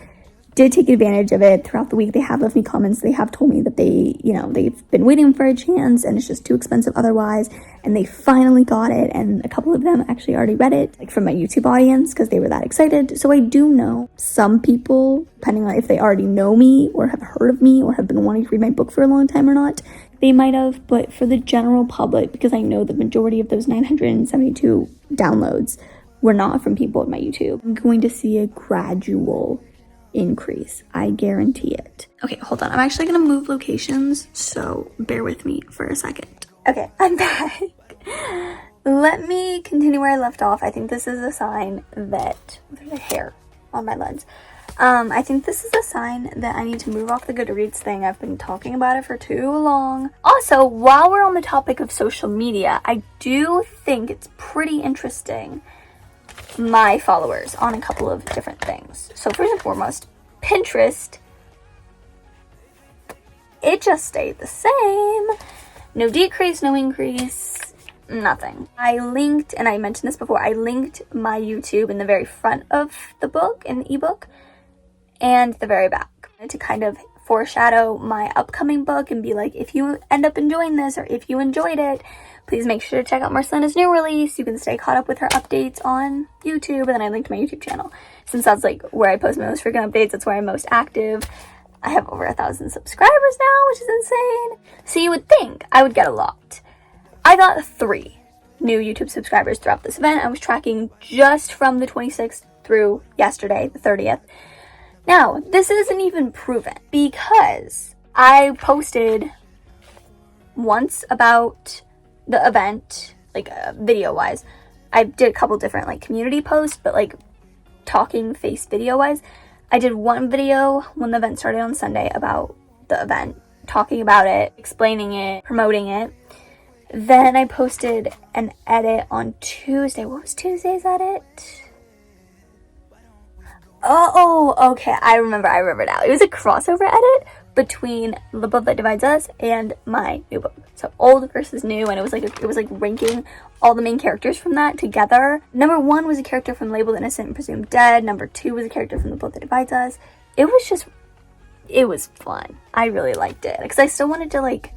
did take advantage of it throughout the week. They have left me comments. They have told me that they've been waiting for a chance and it's just too expensive otherwise. And they finally got it. And a couple of them actually already read it, like from my YouTube audience, because they were that excited. So I do know some people, depending on if they already know me or have heard of me or have been wanting to read my book for a long time or not, they might have. But for the general public, because I know the majority of those 972 downloads were not from people on my YouTube. I'm going to see a gradual increase. I guarantee it. Okay, hold on. I'm actually gonna move locations, so bear with me for a second. Okay, I'm back. Let me continue where I left off. I think this is a sign that there's a hair on my lens. I think this is a sign that I need to move off the Goodreads thing. I've been talking about it for too long. Also, while we're on the topic of social media, I do think it's pretty interesting my followers on a couple of different things. So first and foremost, Pinterest, it just stayed the same. No decrease, no increase, nothing. I linked, and I mentioned this before, I linked my YouTube in the very front of the book, in the ebook, and the very back, to kind of foreshadow my upcoming book and be like, if you end up enjoying this, or if you enjoyed it, please make sure to check out Marcelina's new release. You can stay caught up with her updates on YouTube. And then I linked my YouTube channel, since that's like where I post my most frequent updates. That's where I'm most active. I have over 1,000 subscribers now, which is insane. So you would think I would get a lot. I got 3 new YouTube subscribers throughout this event. I was tracking just from the 26th through yesterday, the 30th. Now, this isn't even proven, because I posted once about the event, like video wise. I did a couple different like community posts, but like talking face video wise, I did one video when the event started on Sunday about the event, talking about it, explaining it, promoting it. Then I posted an edit on Tuesday. What was Tuesday's edit? Oh, okay, I remember now. It was a crossover edit between The Book That Divides Us and my new book. So old versus new, and it was like ranking all the main characters from that together. Number 1 was a character from Labeled Innocent and Presumed Dead. Number 2 was a character from The Book That Divides Us. It was fun. I really liked it, because I still wanted to like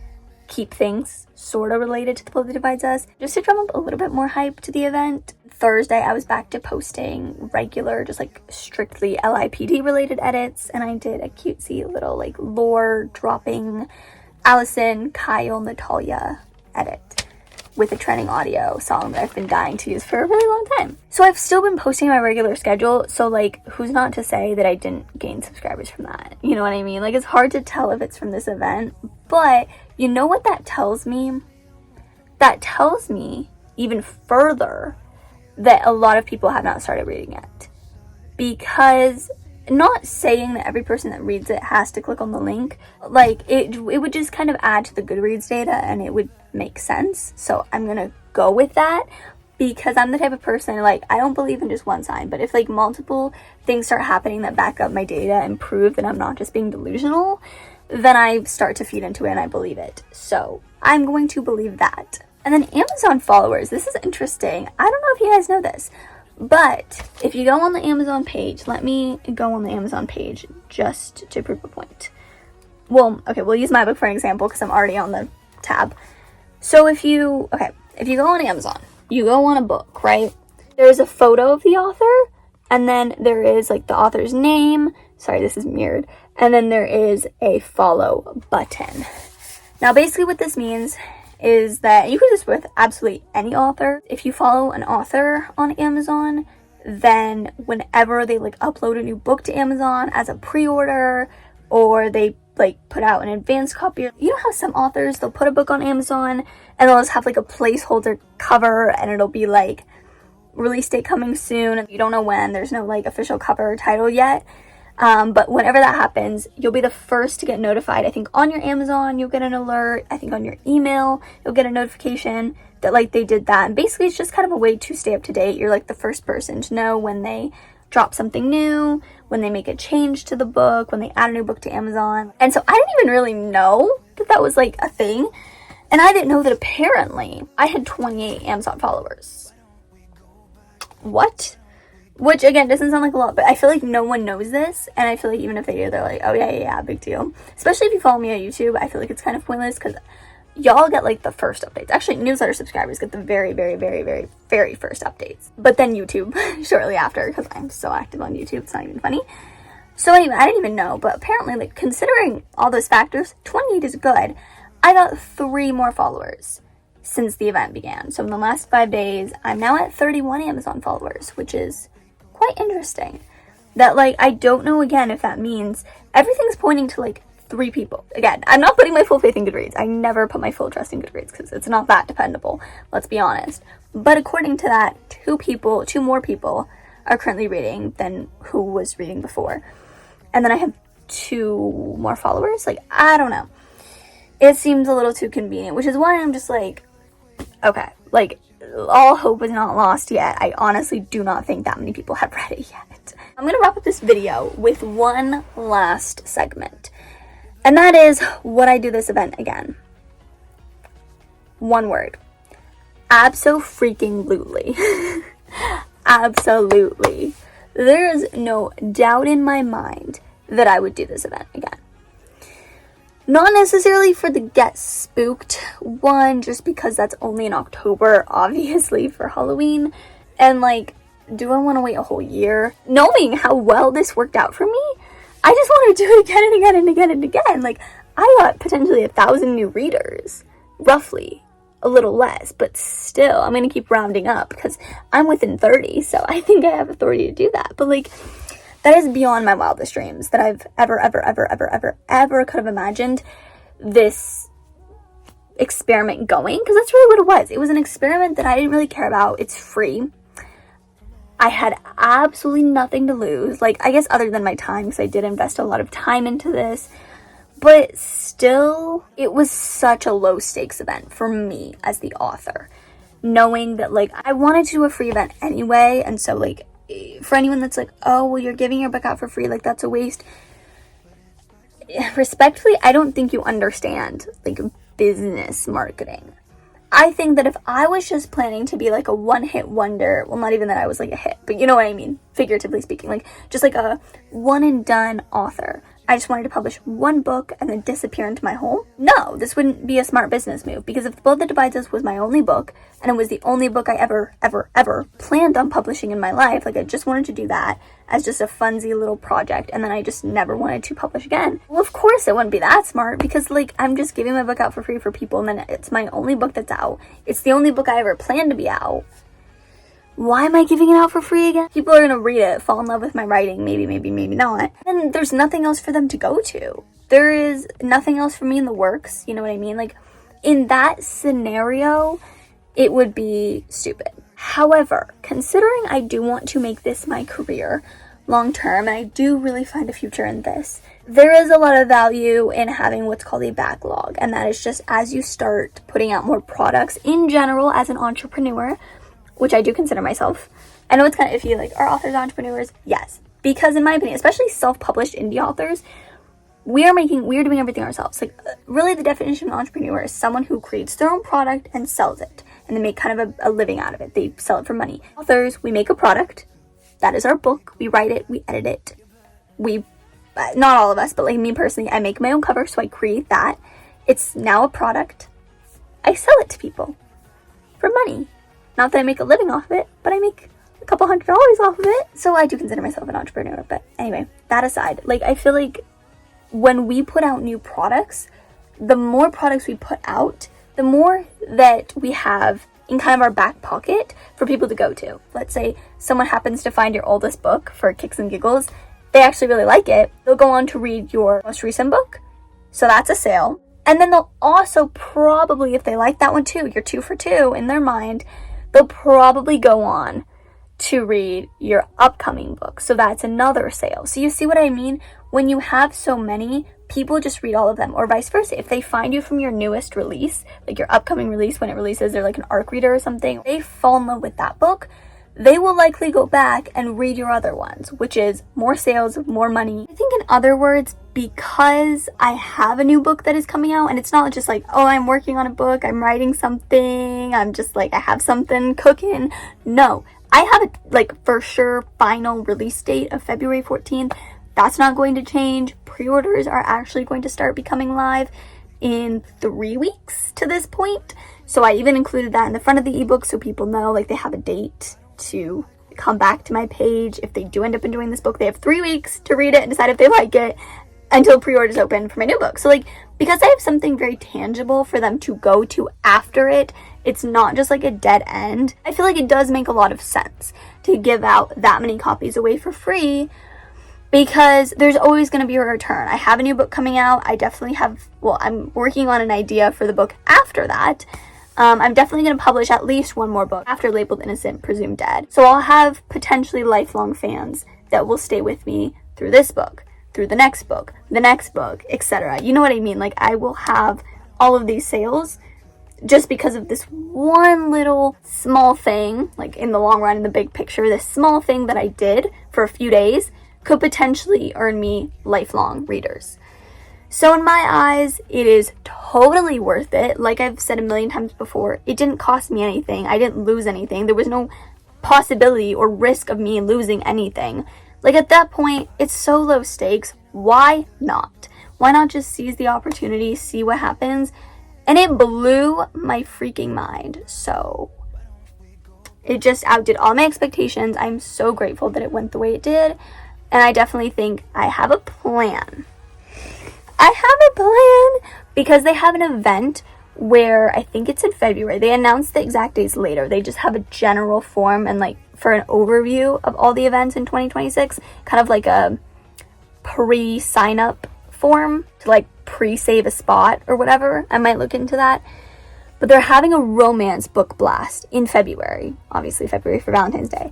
keep things sort of related to The Book That Divides Us, just to drum up a little bit more hype to the event. Thursday, I was back to posting regular, just like strictly LIPD related edits, and I did a cutesy little like lore dropping Allison, Kyle, Natalia edit with a trending audio song that I've been dying to use for a really long time. So I've still been posting my regular schedule, so like who's not to say that I didn't gain subscribers from that? You know what I mean? Like, it's hard to tell if it's from this event, but you know what that tells me? That tells me even further that a lot of people have not started reading it. Because, not saying that every person that reads it has to click on the link, like it would just kind of add to the Goodreads data and it would make sense. So I'm gonna go with that, because I'm the type of person, like, I don't believe in just one sign, but if like multiple things start happening that back up my data and prove that I'm not just being delusional, then I start to feed into it and I believe it. So I'm going to believe that. And then Amazon followers, this is interesting. I don't know if you guys know this, but if you go on the Amazon page, let me go on the Amazon page just to prove a point. Well, okay, we'll use my book for an example because I'm already on the tab. So if you go on Amazon, you go on a book, right? There's a photo of the author, and then there is like the author's name. Sorry, this is mirrored. And then there is a follow button. Now, basically what this means is that you can do this with absolutely any author. If you follow an author on Amazon, then whenever they like upload a new book to Amazon as a pre-order, or they like put out an advanced copy, you know how some authors, they'll put a book on Amazon and they'll just have like a placeholder cover and it'll be like release date coming soon, and you don't know when, there's no like official cover or title yet. But whenever that happens, you'll be the first to get notified. I think on your Amazon, you'll get an alert. I think on your email, you'll get a notification that like they did that. And basically it's just kind of a way to stay up to date. You're like the first person to know when they drop something new, when they make a change to the book, when they add a new book to Amazon. And so I didn't even really know that that was like a thing. And I didn't know that apparently I had 28 Amazon followers. What? Which, again, doesn't sound like a lot, but I feel like no one knows this, and I feel like even if they do, they're like, oh, yeah, big deal. Especially if you follow me on YouTube, I feel like it's kind of pointless, because y'all get, like, the first updates. Actually, newsletter subscribers get the very, very, very, very, very first updates. But then YouTube, shortly after, because I'm so active on YouTube, it's not even funny. So anyway, I didn't even know, but apparently, like, considering all those factors, 28 is good. I got 3 more followers since the event began. So in the last 5 days, I'm now at 31 Amazon followers, which is quite interesting. That, like, I don't know, again, if that means everything's pointing to, like, 3 people. Again, I'm not putting my full faith in Goodreads. I never put my full trust in Goodreads because it's not that dependable, let's be honest. But according to that, 2 more people are currently reading than who was reading before. And then I have 2 more followers. Like, I don't know. It seems a little too convenient, which is why I'm just like, okay, like, all hope is not lost yet. I honestly do not think that many people have read it yet. I'm gonna wrap up this video with one last segment. And that is, would I do this event again? One word. Abso-freaking-lutely. Absolutely. There is no doubt in my mind that I would do this event again. Not necessarily for the Get Spooked one, just because that's only in October, obviously, for Halloween. And, like, do I want to wait a whole year? Knowing how well this worked out for me, I just want to do it again and again and again and again. Like, I got potentially 1,000 new readers, roughly. A little less, but still, I'm going to keep rounding up because I'm within 30, so I think I have authority to do that. But, like, that is beyond my wildest dreams that I've ever could have imagined this experiment going, because that's really what it was. It was an experiment that I didn't really care about. It's free. I had absolutely nothing to lose, like, I guess other than my time, because I did invest a lot of time into this. But still, it was such a low stakes event for me as the author, knowing that, like, I wanted to do a free event anyway. And so, like, for anyone that's like, oh, well, you're giving your book out for free, like, that's a waste. Respectfully, I don't think you understand, like, business marketing. I think that if I was just planning to be like a one-hit wonder, well, not even that I was like a hit, but you know what I mean, figuratively speaking, like just like a one and done author, I just wanted to publish one book and then disappear into my hole. No, this wouldn't be a smart business move, because if The Boat That Divides Us was my only book, and it was the only book I ever planned on publishing in my life, like I just wanted to do that as just a funsy little project, and then I just never wanted to publish again. Well, of course it wouldn't be that smart, because like I'm just giving my book out for free for people, and then it's my only book that's out. It's the only book I ever planned to be out. Why am I giving it out for free again? People are gonna read it, fall in love with my writing, maybe not. And there's nothing else for them to go to. There is nothing else for me in the works, you know what I mean? Like, in that scenario, it would be stupid. However, considering I do want to make this my career long term, and I do really find a future in this, there is a lot of value in having what's called a backlog. And that is just as you start putting out more products in general as an entrepreneur, which I do consider myself. I know it's kind of iffy, like, are authors entrepreneurs? Yes. Because in my opinion, especially self-published indie authors, we are doing everything ourselves. Like, really the definition of an entrepreneur is someone who creates their own product and sells it. And they make kind of a living out of it. They sell it for money. Authors, we make a product. That is our book. We write it. We edit it. Not all of us, but like me personally, I make my own cover, so I create that. It's now a product. I sell it to people for money. Not that I make a living off of it, but I make a couple $100 off of it. So I do consider myself an entrepreneur. But anyway, that aside, like, I feel like when we put out new products, the more products we put out, the more that we have in kind of our back pocket for people to go to. Let's say someone happens to find your oldest book for kicks and giggles. They actually really like it. They'll go on to read your most recent book. So that's a sale. And then they'll also probably, if they like that one too, you're 2 for 2 in their mind, they'll probably go on to read your upcoming book. So that's another sale. So you see what I mean? When you have so many, people just read all of them, or vice versa. If they find you from your newest release, like your upcoming release, when it releases, they're like an ARC reader or something, they fall in love with that book, they will likely go back and read your other ones, which is more sales, more money. I think in other words, because I have a new book that is coming out, and it's not just like, oh, I'm working on a book, I'm writing something, I'm just like, I have something cooking. No, I have a like for sure final release date of February 14th. That's not going to change. Pre-orders are actually going to start becoming live in 3 weeks to this point. So I even included that in the front of the ebook so people know, like, they have a date to come back to my page. If they do end up enjoying this book, they have 3 weeks to read it and decide if they like it until pre-orders open for my new book. So, like, because I have something very tangible for them to go to after it, it's not just like a dead end. I feel like it does make a lot of sense to give out that many copies away for free, because there's always going to be a return. I have a new book coming out. I definitely have, well, I'm working on an idea for the book after that. I'm definitely going to publish at least one more book after Labeled Innocent, Presumed Dead. So I'll have potentially lifelong fans that will stay with me through this book, through the next book, etc. You know what I mean? Like, I will have all of these sales just because of this one little small thing, like in the long run, in the big picture, this small thing that I did for a few days could potentially earn me lifelong readers. So in my eyes, it is totally worth it. Like I've said a million times before, it didn't cost me anything. I didn't lose anything. There was no possibility or risk of me losing anything. Like, at that point, it's so low stakes. Why not? Why not just seize the opportunity, see what happens? And it blew my freaking mind. So it just outdid all my expectations. I'm so grateful that it went the way it did. And I definitely think I have a plan. Because they have an event where I think it's in February. They announced the exact dates later. They just have a general form and like for an overview of all the events in 2026, kind of like a pre-sign up form to like pre-save a spot or whatever. I might look into that. But they're having a romance book blast in February, obviously February for Valentine's Day.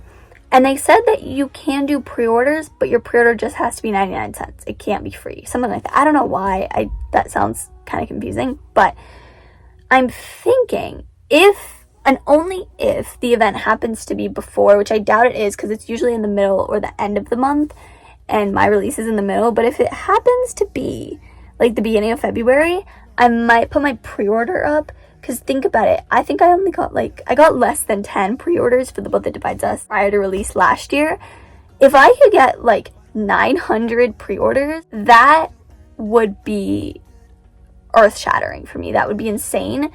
And they said that you can do pre-orders, but your pre-order just has to be 99 cents. It can't be free. Something like that. I don't know why. That sounds kind of confusing. But I'm thinking if and only if the event happens to be before, which I doubt it is because it's usually in the middle or the end of the month and my release is in the middle. But if it happens to be like the beginning of February, I might put my pre-order up. Because think about it, I think I only got I got less than 10 pre-orders for The Book That Divides Us prior to release last year. If I could get like 900 pre-orders, that would be earth-shattering for me. That would be insane.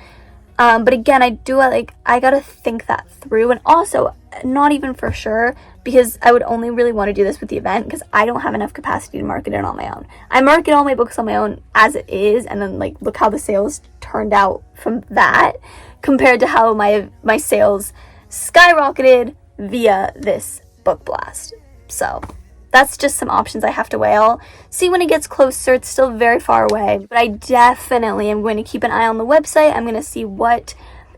But again, I gotta think that through. And also, not even for sure, because I would only really want to do this with the event because I don't have enough capacity to market it on my own. I market all my books on my own as it is, and then like look how the sales turned out from that compared to how my sales skyrocketed via this book blast. So that's just some options I have to weigh. I'll see when it gets closer. It's still very far away, but I definitely am going to keep an eye on the website. I'm going to see what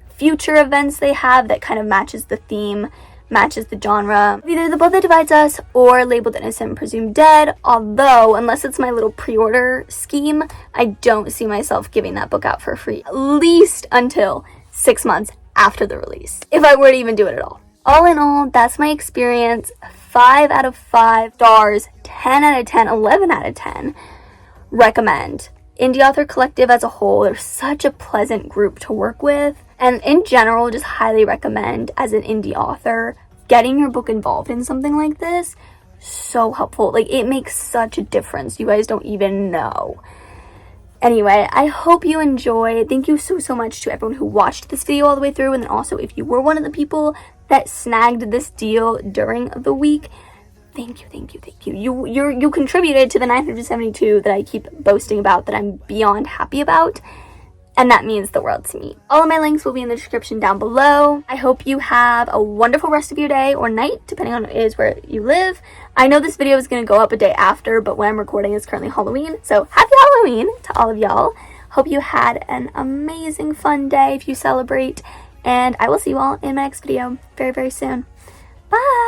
future events they have that kind of matches the theme, matches the genre. Either The Book That Divides Us or Labeled Innocent, Presumed Dead. Although, unless it's my little pre-order scheme, I don't see myself giving that book out for free, at least until 6 months after the release, if I were to even do it at all. All in all, that's my experience. 5 out of 5 stars, 10 out of 10, 11 out of 10. Recommend. Indie Author Collective as a whole, they're such a pleasant group to work with. And in general, just highly recommend as an indie author, getting your book involved in something like this, so helpful. Like, it makes such a difference. You guys don't even know. Anyway, I hope you enjoyed. Thank you so much to everyone who watched this video all the way through. And then also, if you were one of the people that snagged this deal during the week, thank you. You contributed to the 972 that I keep boasting about, that I'm beyond happy about. And that means the world to me. All of my links will be in the description down below. I hope you have a wonderful rest of your day or night, depending on what it is where you live. I know this video is going to go up a day after, but when I'm recording it's currently Halloween. So happy Halloween to all of y'all. Hope you had an amazing fun day if you celebrate. And I will see you all in my next video very soon. Bye!